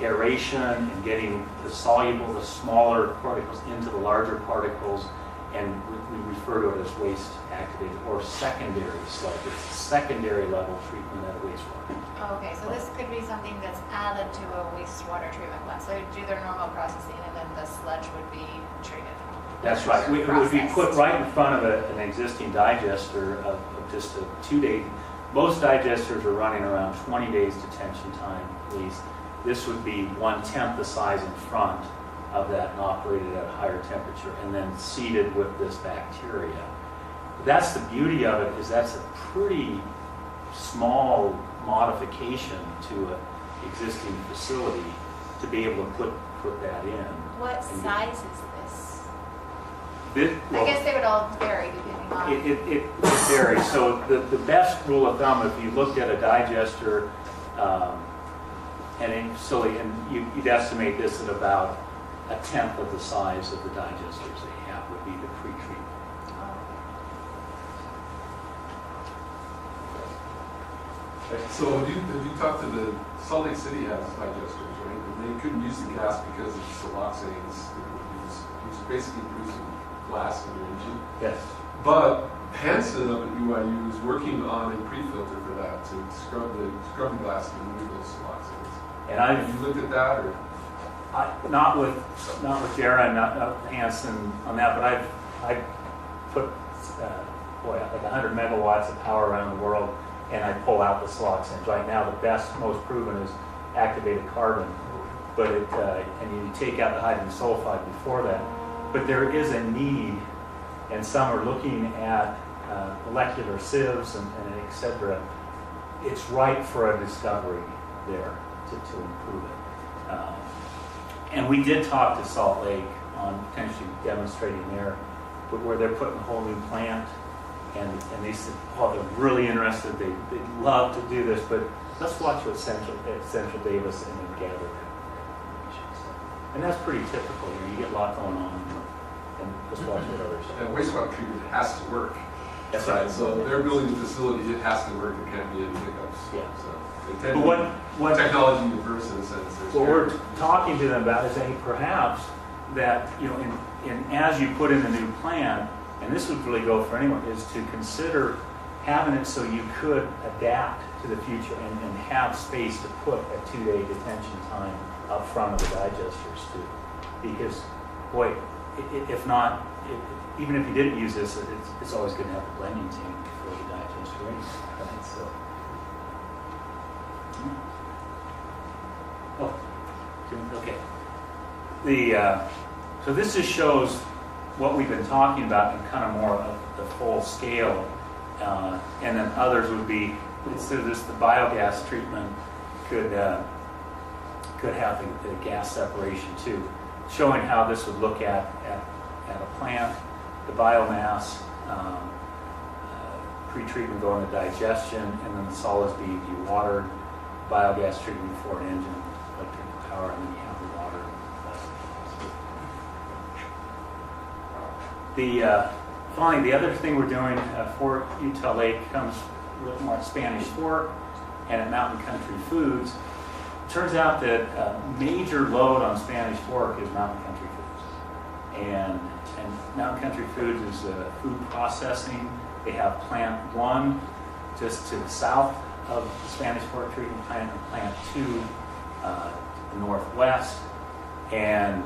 aeration and getting the soluble, the smaller particles into the larger particles, and we refer to it as waste activated or secondary sludge. It's a secondary level treatment at a wastewater. Oh, okay, so this could be something that's added to a wastewater treatment plant. So they do their normal processing, and then the sludge would be treated. That's right. It would be put right in front of an existing digester of just a 2-day. Most digesters are running around 20 days detention time at least. This would be 1/10 the size in front of that and operated at a higher temperature and then seeded with this bacteria. That's the beauty of it, is that's a pretty small modification to an existing facility to be able to put that in. What size is this? I guess they would all vary depending on. It varies. So the best rule of thumb, if you looked at a digester and a facility, and you'd estimate this at about 1/10 of the size of the digesters they have would be the pre-treatment. So have you talked to the Salt Lake City has digesters, right? And they couldn't use the gas because of siloxanes. It was basically producing glass in their engine. Yes. But Hanson up at BYU is working on a pre-filter for that to scrub the glass and remove those siloxanes. And have you looked at that or? Not with Darren, not Hanson on that, but I've put, like 100 megawatts of power around the world, and I pull out the SLOC sinks. Right now, the best, most proven is activated carbon, but and you take out the hydrogen sulfide before that. But there is a need, and some are looking at molecular sieves and et cetera. It's ripe for a discovery there to improve it. And we did talk to Salt Lake on potentially demonstrating there, where they're putting a whole new plant, and they said, oh, they're really interested, they'd love to do this, but let's watch what Central Davis and then gather that information. And that's pretty typical, you get a lot going on, and just watch what others. And wastewater treatment has to work. That's right. right. So they're building the facility, it has to work, there can't be any hiccups. Yeah. So they tend But to what technology diverse in a sense. what we're talking to them about is saying perhaps that, as you put in a new plan, and this would really go for anyone, is to consider having it so you could adapt to the future and have space to put a 2-day detention time up front of the digesters too. Because, boy, if not, even if you didn't use this, it's always good to have a blending tank before the digester anyway, right? So. Okay. So this just shows what we've been talking about in kind of more of the full scale, and then others would be, instead of this, the biogas treatment could have the gas separation too, showing how this would look at a plant, the biomass, pre-treatment going to digestion, and then the solids being dewatered, biogas treatment for an engine, electrical power, and then you have the water. Finally, the other thing we're doing for Utah Lake comes a little more at Spanish Fork and at Mountain Country Foods. It turns out that a major load on Spanish Fork is Mountain Country Foods. And Mountain Country Foods is food processing. They have plant 1 just to the south of the Spanish Fork treatment plant, and plant 2 to the northwest. And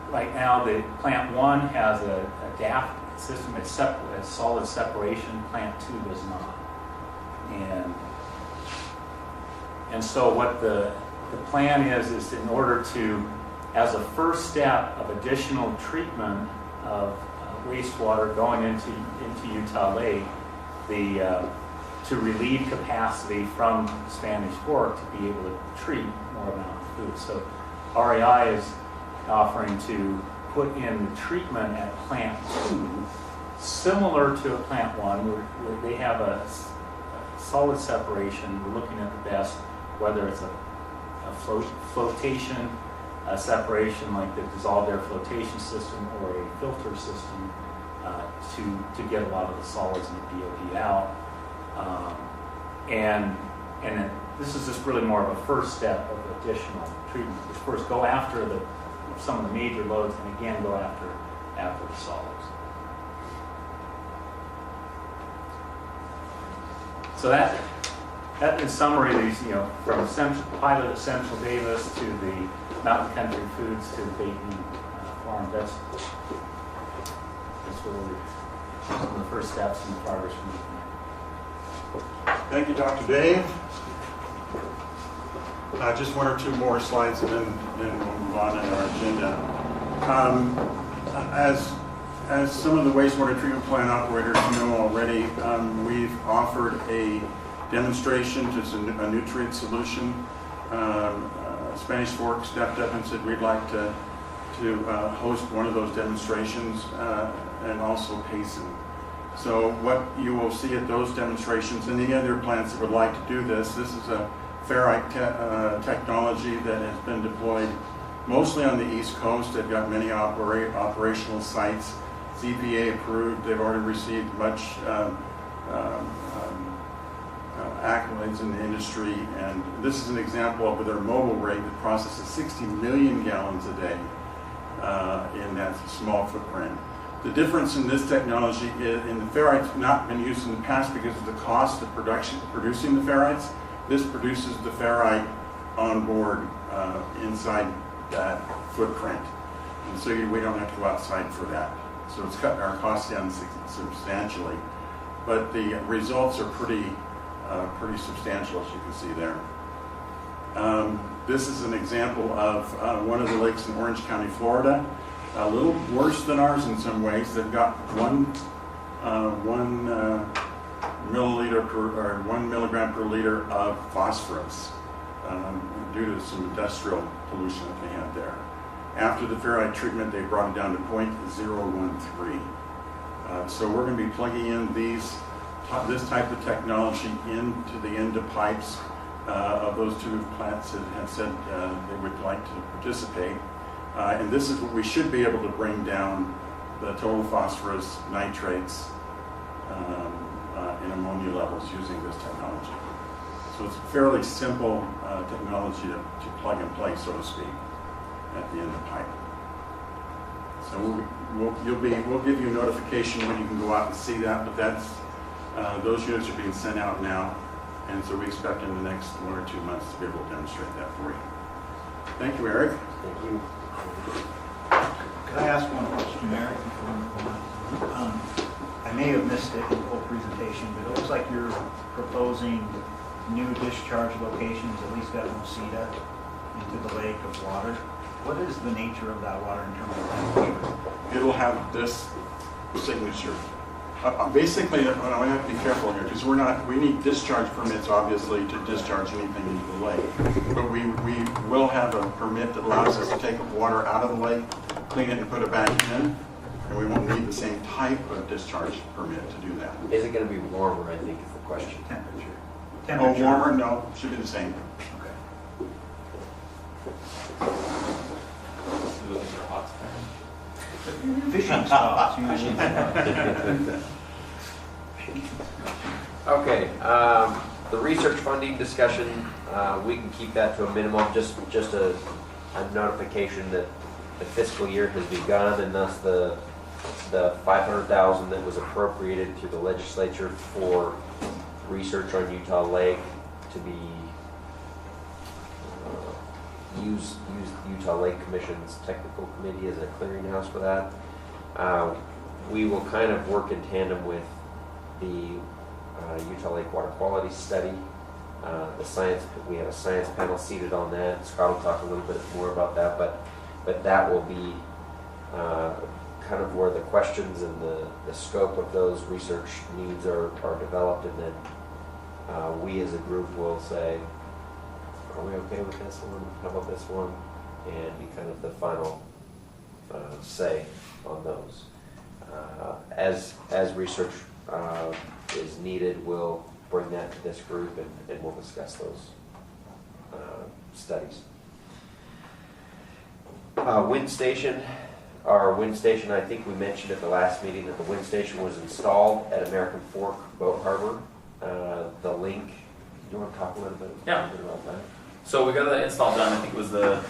right now, the plant 1 has a DAF system. It's solid separation. Plant 2 does not. And so what the plan is in order to, as a first step of additional treatment of wastewater going into Utah Lake, to relieve capacity from Spanish Fork to be able to treat more amount of food. So REI is offering to put in the treatment at plant 2, similar to a plant 1, where they have a solid separation. We're looking at the best, whether it's a flotation separation like the dissolved air flotation system or a filter system to get a lot of the solids and the BOD out. And then this is just really more of a first step of additional treatment. First, go after some of the major loads, and again go after the solids. So that in summary, these from pilot at Central Davis to the Mountain Country Foods to the Bateman farm. That's where we're some of the first steps in the progress we're making. Thank you, Dr. Dave. Just 1 or 2 more slides, and then we'll move on in our agenda. As some of the wastewater treatment plant operators know already, we've offered a demonstration to a nutrient solution. Spanish Fork stepped up and said we'd like to host one of those demonstrations, and also Payson. So what you will see at those demonstrations, and the other plants that would like to do this is a ferrite technology that has been deployed mostly on the East Coast. They've got many operational sites. It's EPA approved. They've already received much accolades in the industry, and this is an example of their mobile rig that processes 60 million gallons a day in that small footprint. The difference in this technology is, in the ferrites not been used in the past because of the cost of producing the ferrites. This produces the ferrite on board inside that footprint. And so we don't have to go outside for that. So it's cut our costs down substantially. But the results are pretty substantial, as you can see there. This is an example of one of the lakes in Orange County, Florida. A little worse than ours in some ways. They've got 1 milligram per liter of phosphorus due to some industrial pollution that they had there. After the ferrite treatment, they brought it down to 0.013. So we're going to be plugging in this type of technology into the end of pipes of those 2 plants that have said they would like to participate. And this is what we should be able to bring down the total phosphorus, nitrates, and ammonia levels using this technology. So it's a fairly simple technology to plug and play, so to speak, at the end of the pipe. So we'll give you a notification when you can go out and see that, but that's those units are being sent out now, and so we expect in the next 1 or 2 months to be able to demonstrate that for you. Thank you, Eric. Thank you. Could I ask one question, Eric, before we move on? I may have missed it in the whole presentation, but it looks like you're proposing new discharge locations, at least at Mosita, into the lake of water. What is the nature of that water in terms of temperature? It'll have this signature. Basically, I have to be careful here because we need discharge permits, obviously, to discharge anything into the lake. But we will have a permit that allows us to take water out of the lake, clean it, and put it back in. And we won't need the same type of discharge permit to do that. Is it going to be warmer, I think is the question. Temperature. Oh, warmer? No, should be the same. Okay. Fishing spots usually. Okay, the research funding discussion, we can keep that to a minimum, just a notification that the fiscal year has begun, and thus the $500,000 that was appropriated through the legislature for research on Utah Lake to be use Utah Lake Commission's technical committee as a clearinghouse for that. We will kind of work in tandem with the Utah Lake Water Quality Study. We have a science panel seated on that. Scott will talk a little bit more about that, but that will be kind of where the questions and the scope of those research needs are developed, and then we as a group will say, are we okay with this one? How about this one? And be kind of the final say on those. As research is needed, we'll bring that to this group and we'll discuss those studies. Wind station. Our wind station, I think we mentioned at the last meeting that the wind station was installed at American Fork Boat Harbor. The link, do you want to talk a little bit about that? So we got the install done, I think it was the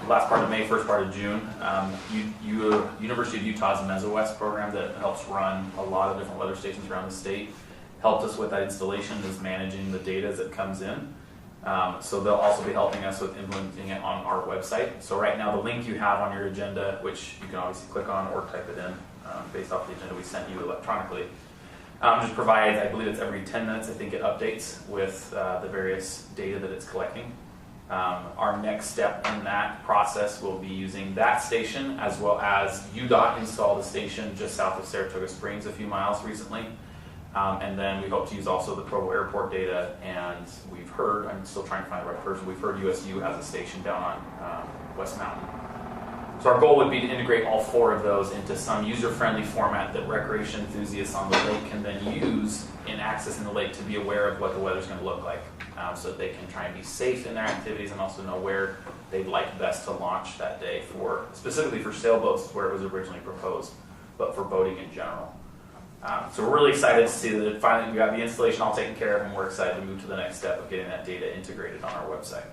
last part of May, first part of June. University of Utah's MesoWest program that helps run a lot of different weather stations around the state helped us with that installation, is managing the data as it comes in. So they'll also be helping us with implementing it on our website. So right now the link you have on your agenda, which you can obviously click on or type it in based off the agenda we sent you electronically, just provides, I believe it's every 10 minutes, I think it updates with the various data that it's collecting. Our next step in that process will be using that station, as well as UDOT installed a station just south of Saratoga Springs a few miles recently. And then we hope to use also the Provo Airport data, and we've heard, I'm still trying to find the right person, we've heard USU has a station down on West Mountain. So our goal would be to integrate all 4 of those into some user-friendly format that recreation enthusiasts on the lake can then use in accessing the lake to be aware of what the weather's going to look like, so that they can try and be safe in their activities and also know where they'd like best to launch that day, specifically for sailboats where it was originally proposed, but for boating in general. So we're really excited to see that finally we got the installation all taken care of, and we're excited to move to the next step of getting that data integrated on our website.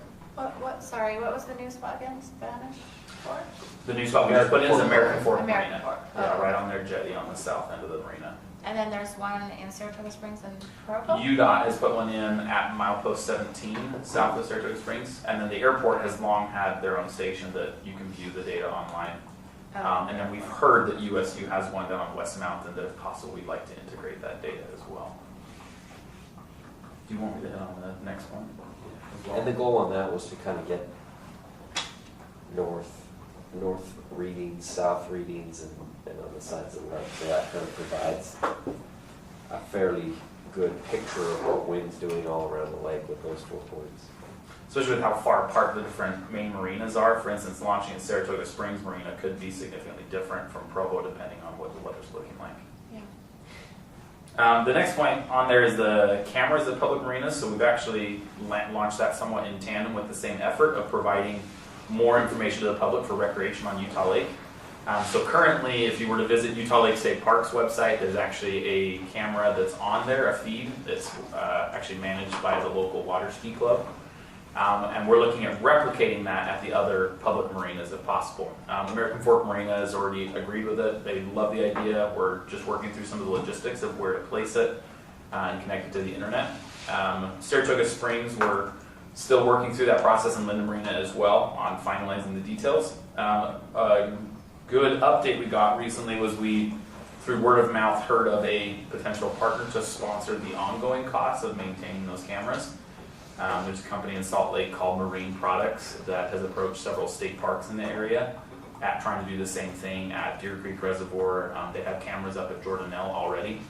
Sorry, what was the new spot again? Spanish Fork? The new spot we just put in is American Fork American Marina. Fork. Yeah, Oh. right on their jetty on the south end of the marina. And then there's one in Saratoga Springs and Provo? UDOT has put one in at milepost 17 south of Saratoga Springs, and then the airport has long had their own station that you can view the data online. Oh. And then we've heard that USU has one down on West Mountain that if possible we'd like to integrate that data as well. Do you want me to hit on the next one as well? And the goal on that was to kind of get north readings, south readings, and on the sides of the lake. So that kind of provides a fairly good picture of what wind's doing all around the lake with those 4 points. Especially with how far apart the different main marinas are. For instance, launching at Saratoga Springs Marina could be significantly different from Provo depending on what the weather's looking like. Yeah. The next point on there is the cameras at public marinas. So we've actually launched that somewhat in tandem with the same effort of providing more information to the public for recreation on Utah Lake. So currently, if you were to visit Utah Lake State Park's website, there's actually a camera that's on there, a feed that's actually managed by the local water ski club. And we're looking at replicating that at the other public marinas if possible. American Fork Marina has already agreed with it. They love the idea. We're just working through some of the logistics of where to place it and connect it to the internet. Saratoga Springs, we're still working through that process, in Linden Marina as well on finalizing the details. A good update we got recently was we, through word of mouth, heard of a potential partner to sponsor the ongoing costs of maintaining those cameras. There's a company in Salt Lake called Marine Products that has approached several state parks in the area at trying to do the same thing at Deer Creek Reservoir. They have cameras up at Jordanelle already.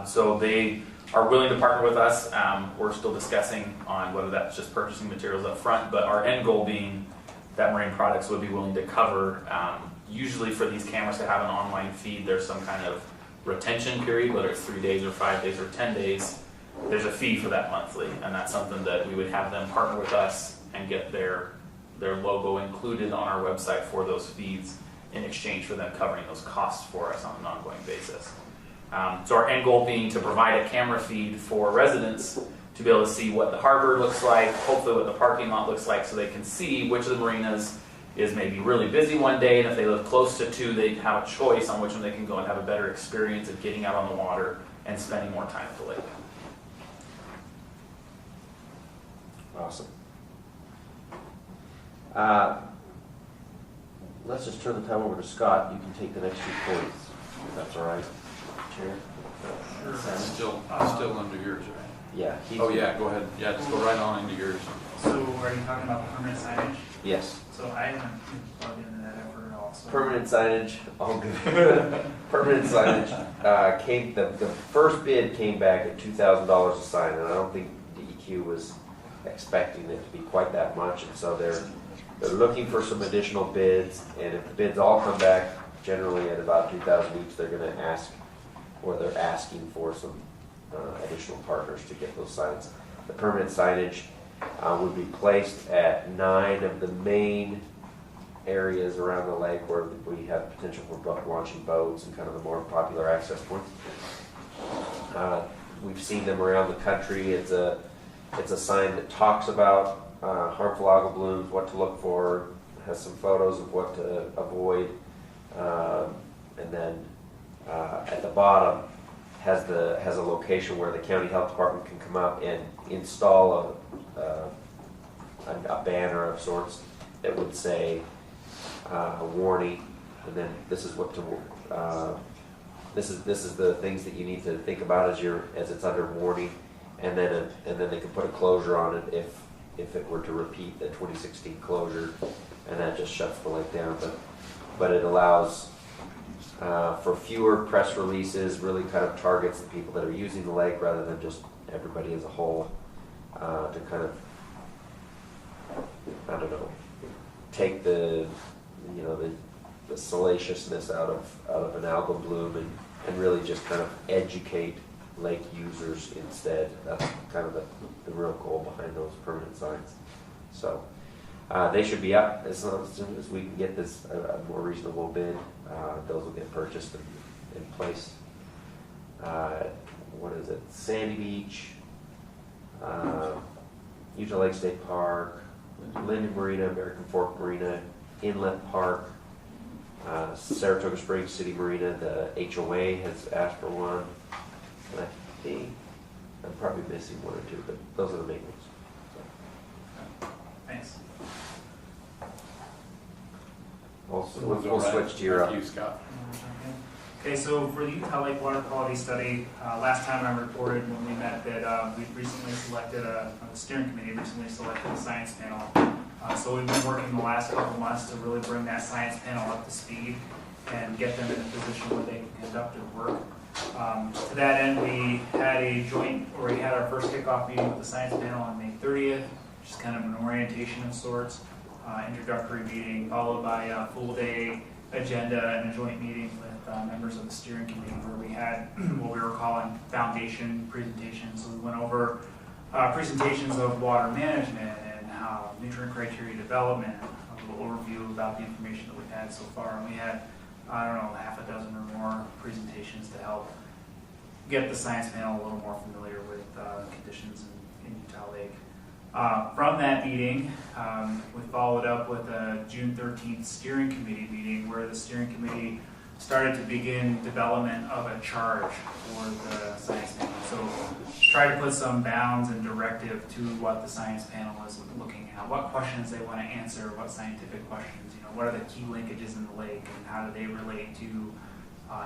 So they are willing to partner with us. We're still discussing on whether that's just purchasing materials up front, but our end goal being that Marine Products would be willing to cover, usually for these cameras to have an online feed, there's some kind of retention period, whether it's 3 days or 5 days or 10 days. There's a fee for that monthly, and that's something that we would have them partner with us and get their logo included on our website for those feeds in exchange for them covering those costs for us on an ongoing basis. So our end goal being to provide a camera feed for residents to be able to see what the harbor looks like, hopefully what the parking lot looks like, so they can see which of the marinas is maybe really busy one day, and if they live close to two, they have a choice on which one they can go and have a better experience of getting out on the water and spending more time at the lake. Awesome. Let's just turn the time over to Scott. You can take the next 2 points, if that's all right, Chair. Still under yours, right? Yeah. Oh, yeah, go ahead. Yeah, just go right on into yours. So are you talking about the permanent signage? Yes. So I haven't plugged into that effort at all. So. Permanent signage, all good. Permanent signage came. The first bid came back at $2,000 a sign, and I don't think DEQ was expecting it to be quite that much, and so they're looking for some additional bids. And if the bids all come back, generally at about $2,000 each, they're going to ask, or they're asking for some additional partners to get those signs. The permanent signage would be placed at 9 of the main areas around the lake where we have potential for launching boats and kind of the more popular access points. We've seen them around the country. It's a sign that talks about harmful algal blooms, what to look for, has some photos of what to avoid, and then at the bottom has a location where the county health department can come out and install a banner of sorts that would say a warning, and then this is what to this is the things that you need to think about as it's under warning, and then they can put a closure on it if it were to repeat the 2016 closure, and that just shuts the lake down. But it allows for fewer press releases, really kind of targets the people that are using the lake rather than just everybody as a whole, to kind of, I don't know, take the salaciousness out of an algal bloom and really just kind of educate lake users instead. That's kind of the real goal behind those permanent signs. So they should be up as soon as we can get this a more reasonable bid. Those will get purchased and placed. What is it? Sandy Beach, Utah Lake State Park, Linden Marina, American Fork Marina, Inlet Park, Saratoga Springs City Marina. The HOA has asked for one. And I think I'm probably missing one or two, but those are the main ones. Thanks. We'll switch to your. Thank you, Scott. Okay, so for the Utah Lake Water Quality Study, last time I reported when we met that we recently selected the steering committee recently selected a science panel. So we've been working the last couple months to really bring that science panel up to speed and get them in a position where they can conduct their work. To that end, we had our first kickoff meeting with the science panel on May 30th, which is kind of an orientation of sorts, introductory meeting, followed by a full day agenda and a joint meeting with members of the steering committee where we had what we were calling foundation presentations. So we went over presentations of water management and how nutrient criteria development, a little overview about the information that we've had so far. And we had, I don't know, half a dozen or more presentations to help get the science panel a little more familiar with conditions in Utah Lake. From that meeting, we followed up with a June 13th steering committee meeting where the steering committee started to begin development of a charge for the science panel. So try to put some bounds and directive to what the science panel is looking at, what questions they want to answer, what scientific questions, what are the key linkages in the lake and how do they relate to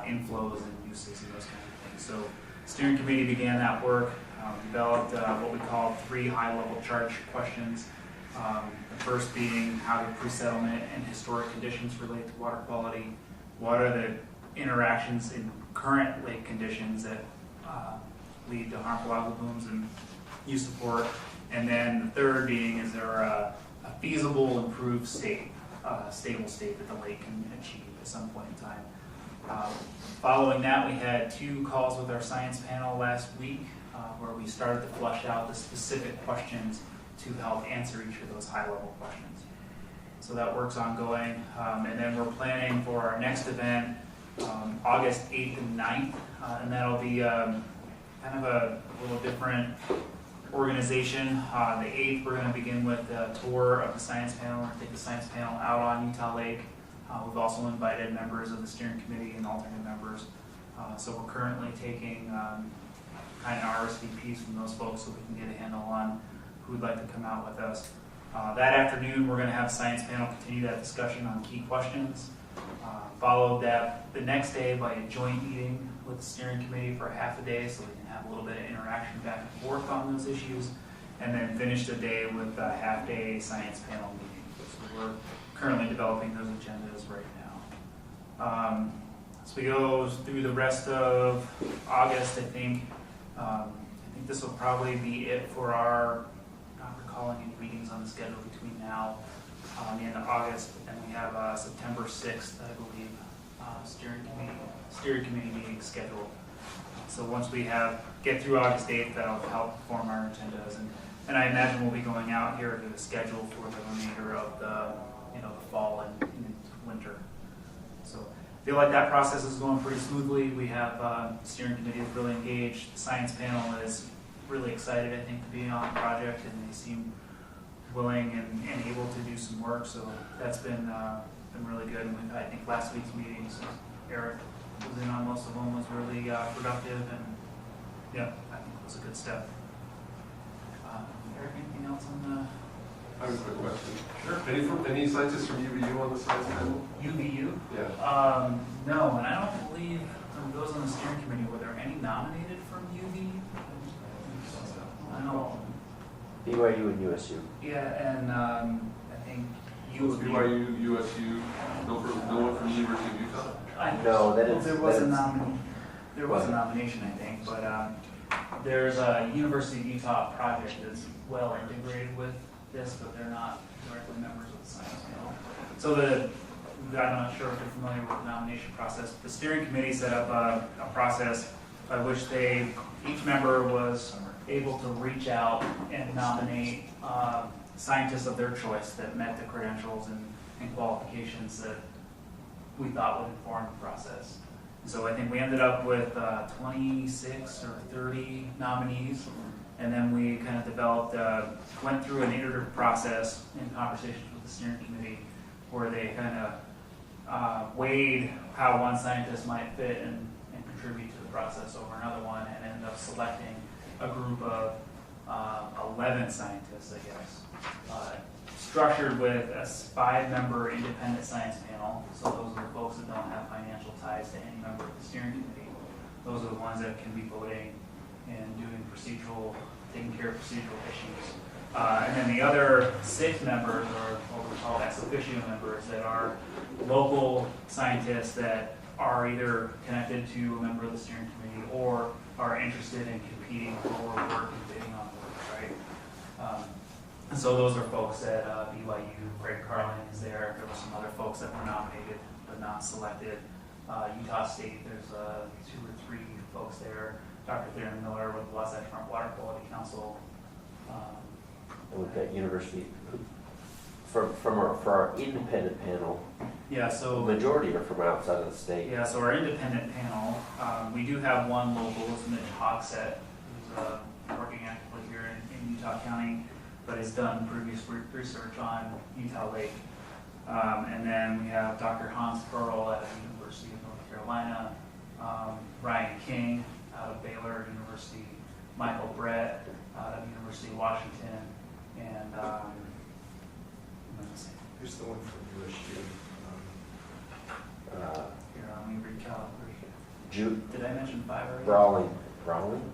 inflows and uses and those kind of things. So steering committee began that work, developed what we call 3 high-level charge questions. The first being how do pre-settlement and historic conditions relate to water quality? What are the interactions in current lake conditions that lead to harmful algal blooms and use support? And then the third being, is there a feasible improved state, stable state that the lake can achieve at some point in time? Following that, we had 2 calls with our science panel last week where we started to flush out the specific questions to help answer each of those high-level questions. So that work's ongoing. And then we're planning for our next event August 8th and 9th, and that'll be kind of a little different organization. The 8th, we're going to begin with a tour of the science panel. We're going to take the science panel out on Utah Lake. We've also invited members of the steering committee and alternate members. So we're currently taking kind of RSVPs from those folks so we can get a handle on who would like to come out with us. That afternoon, we're going to have science panel continue that discussion on key questions. Followed that the next day by a joint meeting with the steering committee for half a day so we can have a little bit of interaction back and forth on those issues. And then finish the day with a half-day science panel meeting. So we're currently developing those agendas right now. As we go through the rest of August, I think this will probably be it for our, not recalling any meetings on the schedule between now and the end of August, and we have September 6th, I believe, steering committee meeting scheduled. So once we get through August 8th, that'll help form our agendas, and I imagine we'll be going out here to the schedule for the remainder of the fall and winter. So I feel like that process is going pretty smoothly. We have the steering committee is really engaged. The science panel is really excited, I think, to be on the project, and they seem willing and able to do some work. So that's been really good. And I think last week's meetings, Eric was in on most of them, was really productive, and yeah, I think it was a good step. Eric, anything else on the? I have a quick question. Sure. Any scientists from UVU on the science panel? UVU? Yeah. No, and I don't believe those on the steering committee, were there any nominated from UV? I don't know. BYU and USU. Yeah, and I think BYU, USU, no one from the University of Utah? No, that is. There was a nomination. There was a nomination, I think, but there's a University of Utah project that's well integrated with this, but they're not directly members of the science panel. So I'm not sure if you're familiar with the nomination process. The steering committee set up a process by which each member was able to reach out and nominate scientists of their choice that met the credentials and qualifications that we thought would inform the process. So I think we ended up with 26 or 30 nominees, And then we kind of developed, went through an iterative process in conversations with the steering committee where they kind of weighed how one scientist might fit and contribute to the process over another one, and ended up selecting a group of 11 scientists, I guess, structured with a 5-member independent science panel. So those are the folks that don't have financial ties to any member of the steering committee. Those are the ones that can be voting and doing taking care of procedural issues. And then the other 6 members are what we call ex officio members, that are local scientists that are either connected to a member of the steering committee or are interested in competing for work and bidding on work, right? And so those are folks at BYU. Greg Carlin is there. There were some other folks that were nominated but not selected. Utah State, there's 2 or 3 folks there. Dr. Theron Miller with the Wasatch Front Water Quality Council. And we've got university, for our independent panel, Yeah, the so majority are from outside of the state. yeah, so our independent panel, we do have one local, it's Mitch Hogsett, who's working actively here in Utah County, but has done previous research on Utah Lake. And then we have Dr. Hans Pearl at the University of North Carolina, Ryan King out of Baylor University, Michael Brett out of University of Washington, and Who's the one from USU? here, let me recalibrate. Jude Did I mention 5 already? Brawling.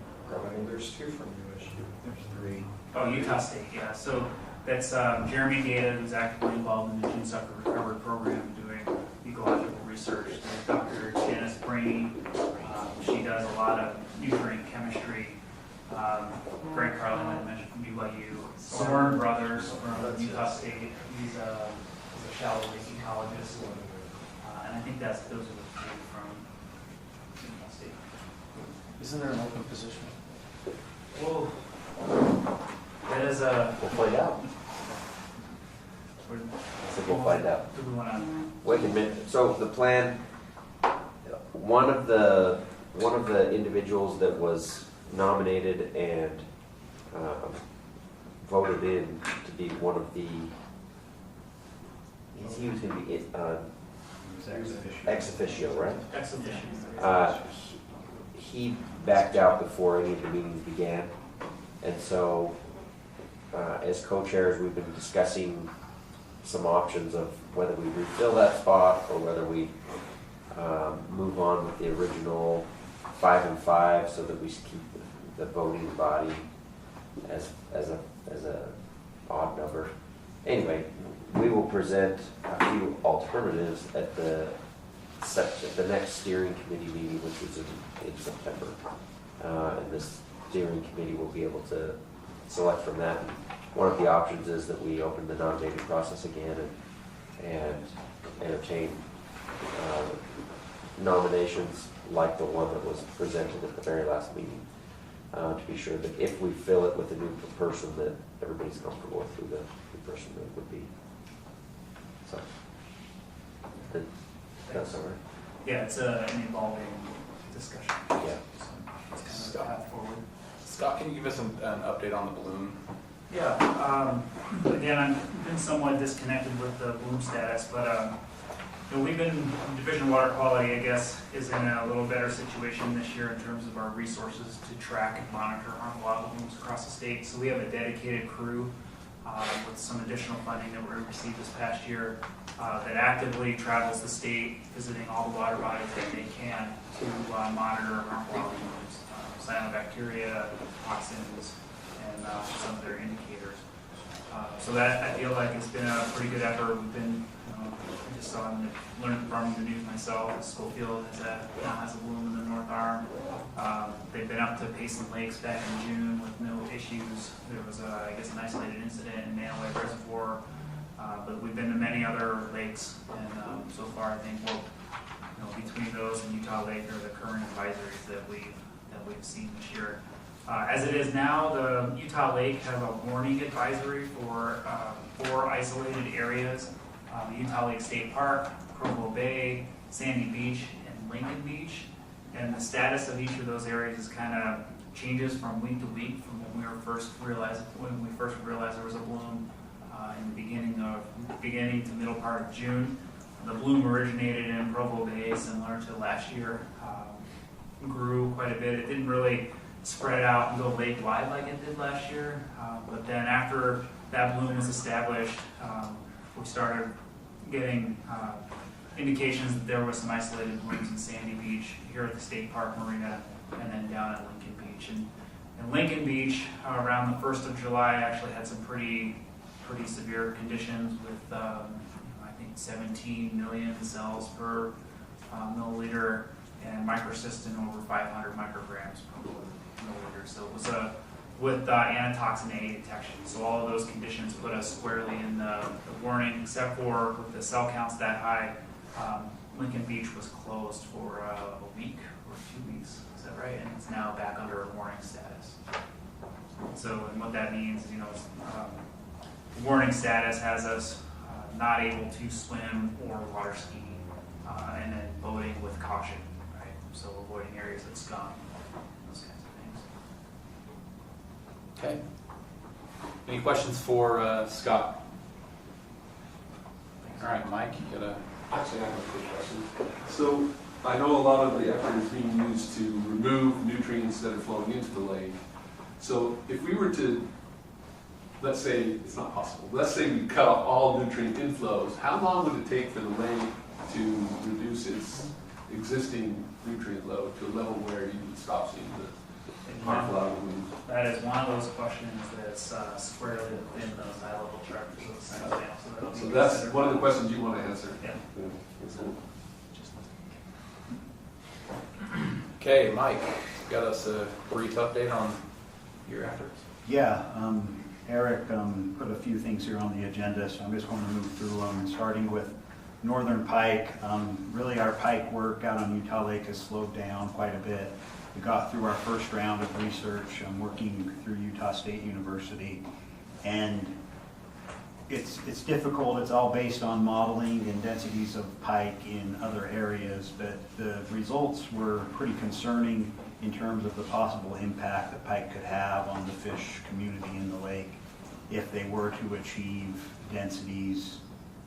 There's 2 from USU. There's 3. Oh, Utah State, yeah. So that's Jeremy Gata, who's actively involved in the Gene Sucker Recovery Program, doing ecological research. There's Dr. Janice Brainy. She does a lot of nutrient chemistry. Greg Carlin, I mentioned from BYU. Soren Brothers from Utah State. He's a shallow lake ecologist. And I think those are the 2 from Utah State. Isn't there an open position? Well, that is We'll find out. I said we'll find out. Do we want to? Wait a minute. So the plan, one of the individuals that was nominated and voted in to be one of the, he was going to be ex officio, right? Ex officio. He backed out before any of the meetings began, and so as co-chairs, we've been discussing some options of whether we refill that spot or whether we move on with the original 5 and 5, so that we keep the voting body as a odd number. Anyway, we will present a few alternatives at the next steering committee meeting, which is in September. And this steering committee will be able to select from that. One of the options is that we open the nominating process again and entertain nominations like the one that was presented at the very last meeting, to be sure that if we fill it with a new person, that everybody's comfortable with who the new person that would be. So, that's all right. Yeah, it's an evolving discussion. Yeah. So it's kind of a path forward. Scott, can you give us an update on the balloon? Yeah. Again, I've been somewhat disconnected with the bloom status, but we've been, Division of Water Quality, I guess, is in a little better situation this year in terms of our resources to track and monitor harmful algal blooms across the state. So we have a dedicated crew with some additional funding that we received this past year that actively travels the state, visiting all the water bodies that they can to monitor harmful algal blooms, cyanobacteria, toxins, and some of their indicators. So that, I feel like it's been a pretty good effort. We've been, I just saw and learned from the news myself. Schofield now has a bloom in the North Arm. They've been up to Payson Lakes back in June with no issues. There was, I guess, an isolated incident in Manaway Reservoir, but we've been to many other lakes, and so far I think between those and Utah Lake are the current advisories that we've seen this year. As it is now, the Utah Lake has a warning advisory for 4 isolated areas: the Utah Lake State Park, Provo Bay, Sandy Beach, and Lincoln Beach. And the status of each of those areas is kind of changes from week to week from when we first realized there was a bloom in the beginning to middle part of June. The bloom originated in Provo Bay, similar to last year. Grew quite a bit. It didn't really spread out and go lake-wide like it did last year. But then after that bloom was established, we started getting indications that there was some isolated blooms in Sandy Beach, here at the State Park Marina, and then down at Lincoln Beach. And Lincoln Beach, around the 1st of July, actually had some pretty severe conditions with, I think, 17 million cells per milliliter and microcystin over 500 micrograms per milliliter. So it was with antitoxin A detection. So all of those conditions put us squarely in the warning, except for with the cell counts that high, Lincoln Beach was closed for a week or 2 weeks. Is that right? And it's now back under a warning status. So, and what that means is, warning status has us not able to swim or water ski, and then boating with caution, right? So avoiding areas of scum, those kinds of things. Okay. Any questions for Scott? All right, Mike, you got a... Actually, I have a quick question. So I know a lot of the effort is being used to remove nutrients that are flowing into the lake. So if we were to, let's say, it's not possible, let's say we cut off all nutrient inflows, how long would it take for the lake to reduce its existing nutrient load to a level where you would stop seeing the harmful algae? That is one of those questions that's squarely within those high-level charts of the science panel. So that's one of the questions you want to answer. Yeah. Okay, Mike, got us a brief update on your efforts. Yeah, Eric put a few things here on the agenda, so I'm just going to move through them, starting with Northern Pike. Really, our pike work out on Utah Lake has slowed down quite a bit. We got through our first round of research. I'm working through Utah State University, and it's difficult. It's all based on modeling and densities of pike in other areas, but the results were pretty concerning in terms of the possible impact that pike could have on the fish community in the lake if they were to achieve densities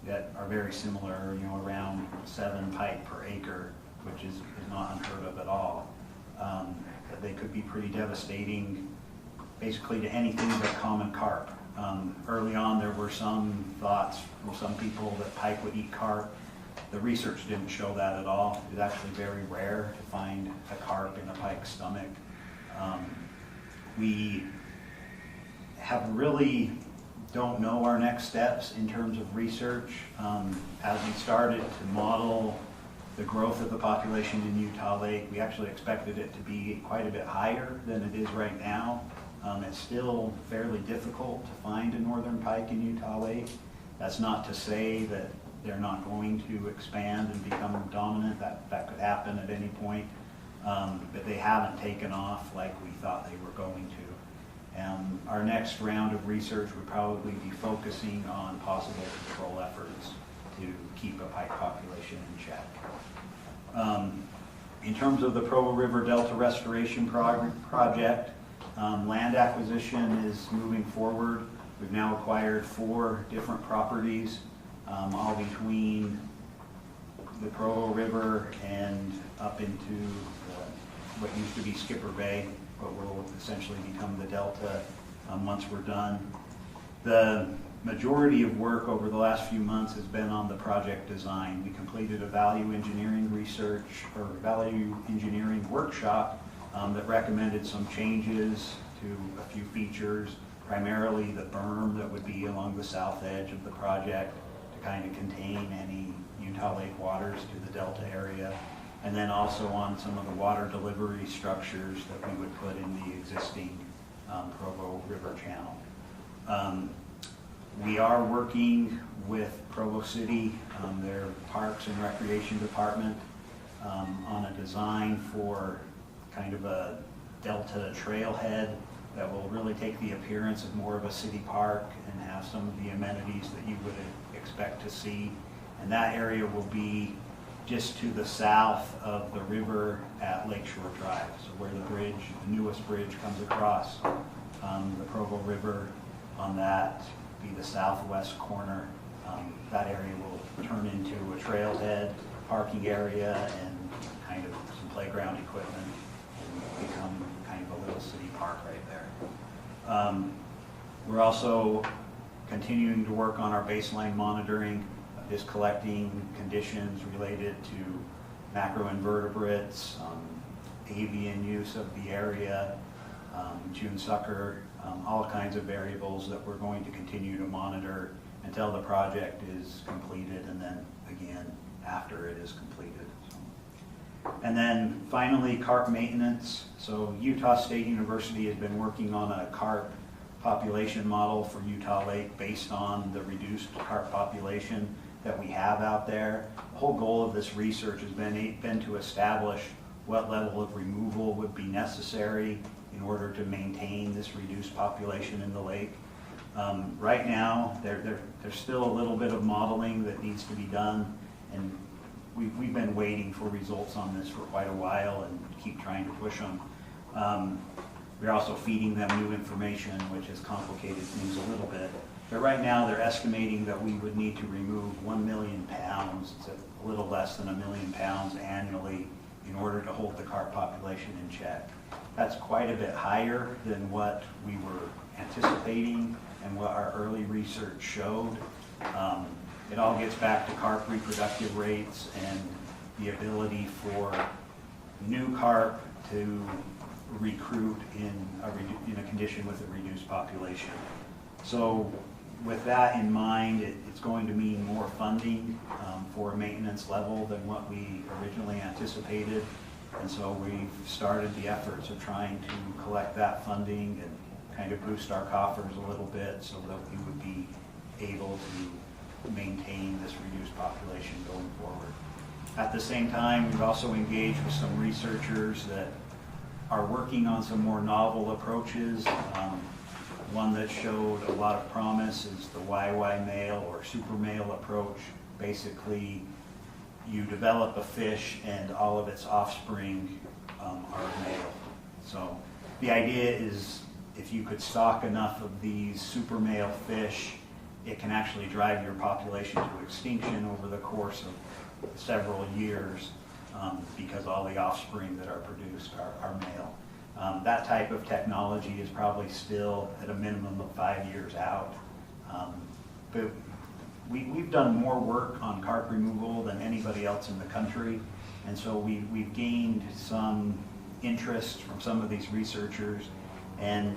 that are very similar, around 7 pike per acre, which is not unheard of at all. They could be pretty devastating, basically, to anything but common carp. Early on, there were some thoughts from some people that pike would eat carp. The research didn't show that at all. It's actually very rare to find a carp in a pike's stomach. We really don't know our next steps in terms of research. As we started to model the growth of the population in Utah Lake, we actually expected it to be quite a bit higher than it is right now. It's still fairly difficult to find a northern pike in Utah Lake. That's not to say that they're not going to expand and become dominant. That could happen at any point. But they haven't taken off like we thought they were going to. Our next round of research would probably be focusing on possible control efforts to keep a pike population in check. In terms of the Provo River Delta Restoration Project, land acquisition is moving forward. We've now acquired 4 different properties, all between the Provo River and up into what used to be Skipper Bay, but will essentially become the Delta once we're done. The majority of work over the last few months has been on the project design. We completed a value engineering workshop that recommended some changes to a few features, primarily the berm that would be along the south edge of the project to kind of contain any Utah Lake waters to the Delta area, and then also on some of the water delivery structures that we would put in the existing Provo River channel. We are working with Provo City, their Parks and Recreation Department, on a design for kind of a Delta trailhead that will really take the appearance of more of a city park and have some of the amenities that you would expect to see. And that area will be just to the south of the river at Lakeshore Drive. So where the bridge, the newest bridge comes across the Provo River, on that be the southwest corner. That area will turn into a trailhead, parking area, and kind of some playground equipment, and become kind of a little city park right there. We're also continuing to work on our baseline monitoring, just collecting conditions related to macroinvertebrates, avian use of the area, June sucker, all kinds of variables that we're going to continue to monitor until the project is completed, and then again after it is completed. And then finally, carp maintenance. So Utah State University has been working on a carp population model for Utah Lake based on the reduced carp population that we have out there. The whole goal of this research has been to establish what level of removal would be necessary in order to maintain this reduced population in the lake. Right now, there's still a little bit of modeling that needs to be done, and we've been waiting for results on this for quite a while and keep trying to push them. We're also feeding them new information, which has complicated things a little bit. But right now, they're estimating that we would need to remove 1 million pounds, it's a little less than 1 million pounds annually, in order to hold the carp population in check. That's quite a bit higher than what we were anticipating and what our early research showed. It all gets back to carp reproductive rates and the ability for new carp to recruit in a condition with a reduced population. So with that in mind, it's going to mean more funding for a maintenance level than what we originally anticipated. And so we've started the efforts of trying to collect that funding and kind of boost our coffers a little bit so that we would be able to maintain this reduced population going forward. At the same time, we've also engaged with some researchers that are working on some more novel approaches. One that showed a lot of promise is the YY male or super male approach. Basically, you develop a fish and all of its offspring are male. So the idea is if you could stock enough of these super male fish, it can actually drive your population to extinction over the course of several years because all the offspring that are produced are male. That type of technology is probably still at a minimum of 5 years out. But we've done more work on carp removal than anybody else in the country, and so we've gained some interest from some of these researchers, and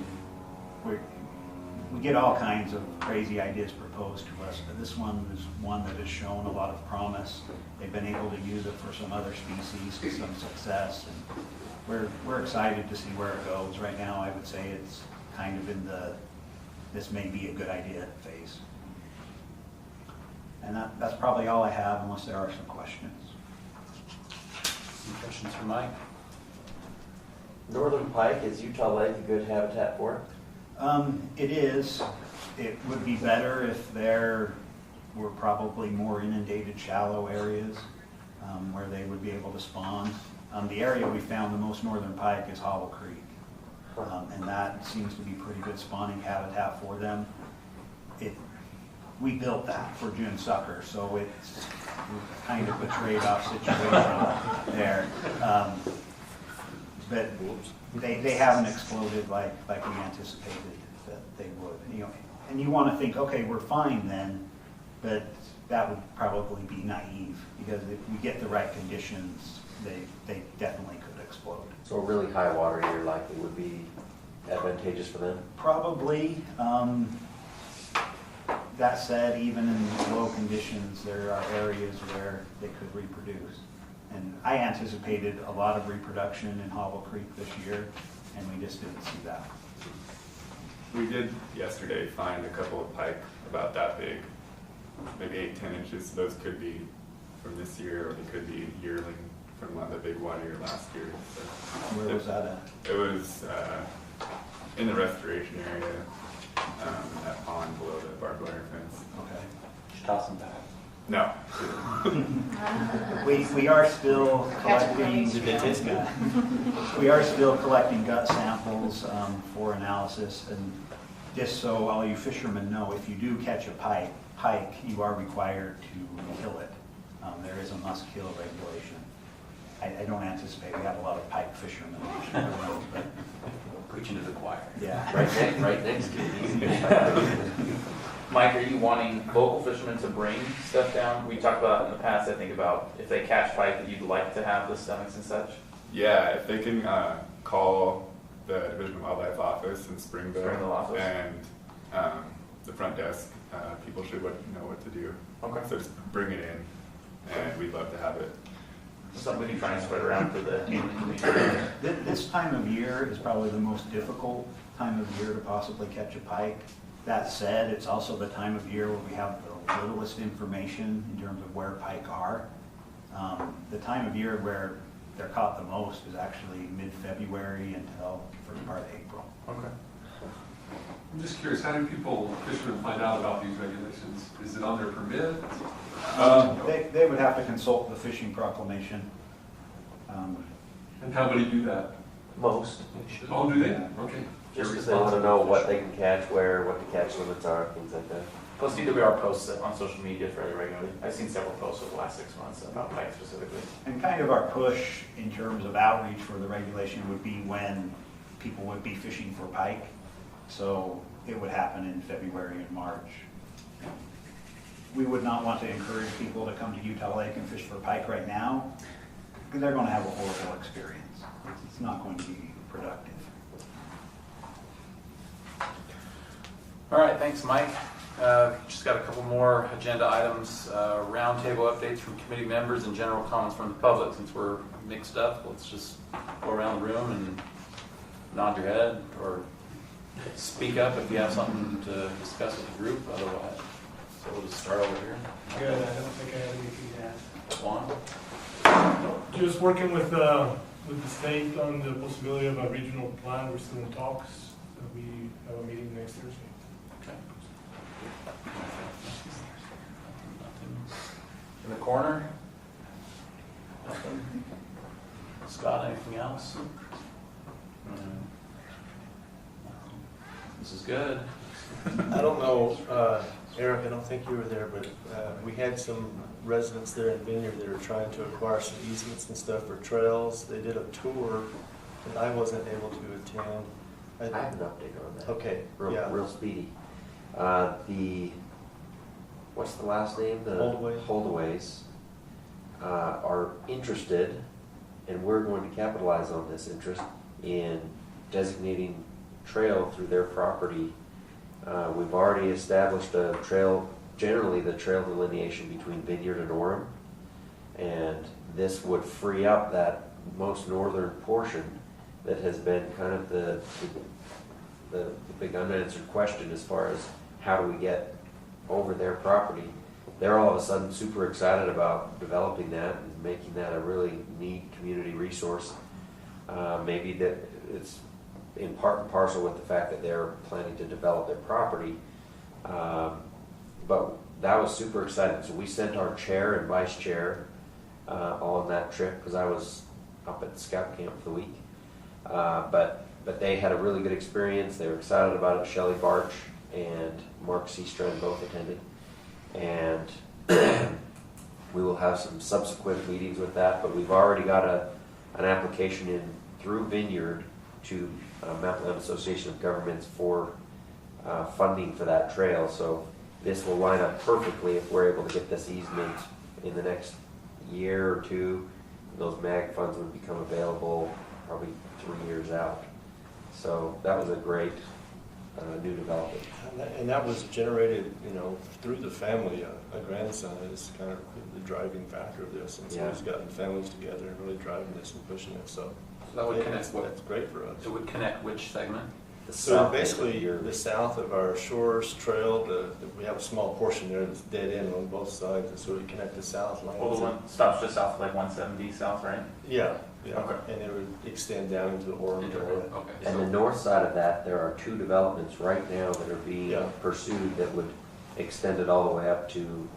we get all kinds of crazy ideas proposed to us, but this one is one that has shown a lot of promise. They've been able to use it for some other species with some success, and we're excited to see where it goes. Right now, I would say it's kind of in the this may be a good idea phase. And that's probably all I have, unless there are some questions. Any questions for Mike? Northern pike, is Utah Lake a good habitat for it? It is. It would be better if there were probably more inundated shallow areas where they would be able to spawn. The area we found the most northern pike is Hollow Creek, and that seems to be pretty good spawning habitat for them. We built that for June sucker, so it's kind of a trade-off situation there. But they haven't exploded like we anticipated that they would. And you want to think, okay, we're fine then, but that would probably be naive because if we get the right conditions, they definitely could explode. So a really high water year likely would be advantageous for them? Probably. That said, even in low conditions, there are areas where they could reproduce. And I anticipated a lot of reproduction in Hollow Creek this year, and we just didn't see that. We did yesterday find a couple of pike about that big, maybe 8-10 inches. Those could be from this year, or they could be yearling from the big water year last year. So Where was that at? It was in the restoration area, that pond below the barbed wire fence. Okay. Just toss them back. No. We are still collecting, Did they taste good? we are still collecting gut samples for analysis. And just so all you fishermen know, if you do catch a pike, you are required to kill it. There is a must-kill regulation. I don't anticipate we have a lot of pike fishermen. But Preaching to the choir. yeah. Right next to you. Mike, are you wanting local fishermen to bring stuff down? We talked about in the past, I think, about if they catch pike that you'd like to have the stomachs and such. Yeah, if they can call the Division of Wildlife office in Springville, Springville office. and the front desk, people should know what to do. Okay. So just bring it in, and we'd love to have it. Something we can try and spread around for the community. This time of year is probably the most difficult time of year to possibly catch a pike. That said, it's also the time of year where we have the littlest information in terms of where pike are. The time of year where they're caught the most is actually mid-February until first part of April. Okay. I'm just curious, how do people, fishermen, find out about these regulations? Is it on their permit? They would have to consult the fishing proclamation. And how many do that? Most, Oh, do they? Okay. just because they want to know what they can catch, where, what the catch limits are, things like that. Plus DWR posts it on social media fairly regularly. I've seen several posts over the last 6 months about pike specifically. And kind of our push in terms of outreach for the regulation would be when people would be fishing for pike. So it would happen in February and March. We would not want to encourage people to come to Utah Lake and fish for pike right now, because they're going to have a horrible experience. It's not going to be productive. All right, thanks, Mike. Just got a couple more agenda items. Roundtable updates from committee members and general comments from the public. Since we're mixed up, let's just go around the room and nod your head or speak up if you have something to discuss with the group. Otherwise, so we'll just start over here. Good, I don't think I have anything to add. Juan? Just working with the state on the possibility of a regional plan. We're still in talks. We have a meeting next Thursday. Okay. In the corner? Nothing. Scott, anything else? This is good. I don't know, Eric, I don't think you were there, but we had some residents there in Vineyard that are trying to acquire some easements and stuff for trails. They did a tour that I wasn't able to attend. I have an update on that. Okay, yeah. Real speedy. What's the last name? The Holdaways. Holdaways are interested, and we're going to capitalize on this interest in designating trail through their property. We've already established a trail, generally the trail delineation between Vineyard and Orem, and this would free up that most northern portion that has been kind of the big unanswered question as far as how do we get over their property. They're all of a sudden super excited about developing that and making that a really neat community resource. Maybe that it's in part and parcel with the fact that they're planning to develop their property. But that was super exciting. So we sent our chair and vice chair on that trip because I was up at the scout camp for the week. But they had a really good experience. They were excited about it. Shelley Barch and Mark Seastrand both attended. And we will have some subsequent meetings with that, but we've already got an application in through Vineyard to Mountain Land Association of Governments for funding for that trail. So this will line up perfectly if we're able to get this easement in the next year or two. Those MAG funds would become available probably 3 years out. So that was a great new development. And that was generated, through the family. A grandson is kind of the driving factor of this, and so he's gotten families together and really driving this and pushing it. So that would connect. That's great for us. It would connect which segment? So basically, the south of our Shores Trail, we have a small portion there that's dead end on both sides, and so we connect the south line. Well, the one stops just south of like 170 south, right? Yeah. Okay. And it would extend down into the Orem area. Okay. And the north side of that, there are 2 developments right now that are being pursued that would extend it all the way up to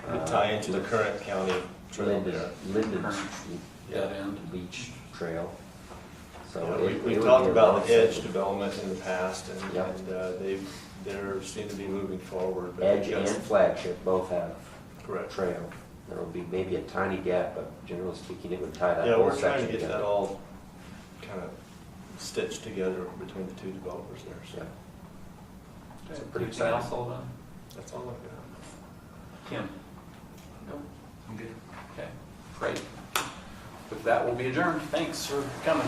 It'd tie into the current county trail there. Linden Dead end. Beach Trail. So Yeah, it we would be talked a about long the edge segment. development in the past, and, Yep. they seem to be moving forward. but Edge because- and Flagship both have Correct. trail. There will be maybe a tiny gap, but generally speaking, it would tie that Yeah, whole we're trying section to get that together. all kind of stitched together between the two developers there, so Yeah. Okay, pretty anything else, exciting. Sullivan? that's all I've got. Kim? Nope, I'm good. Okay, great. With that, we'll be adjourned. Thanks for coming.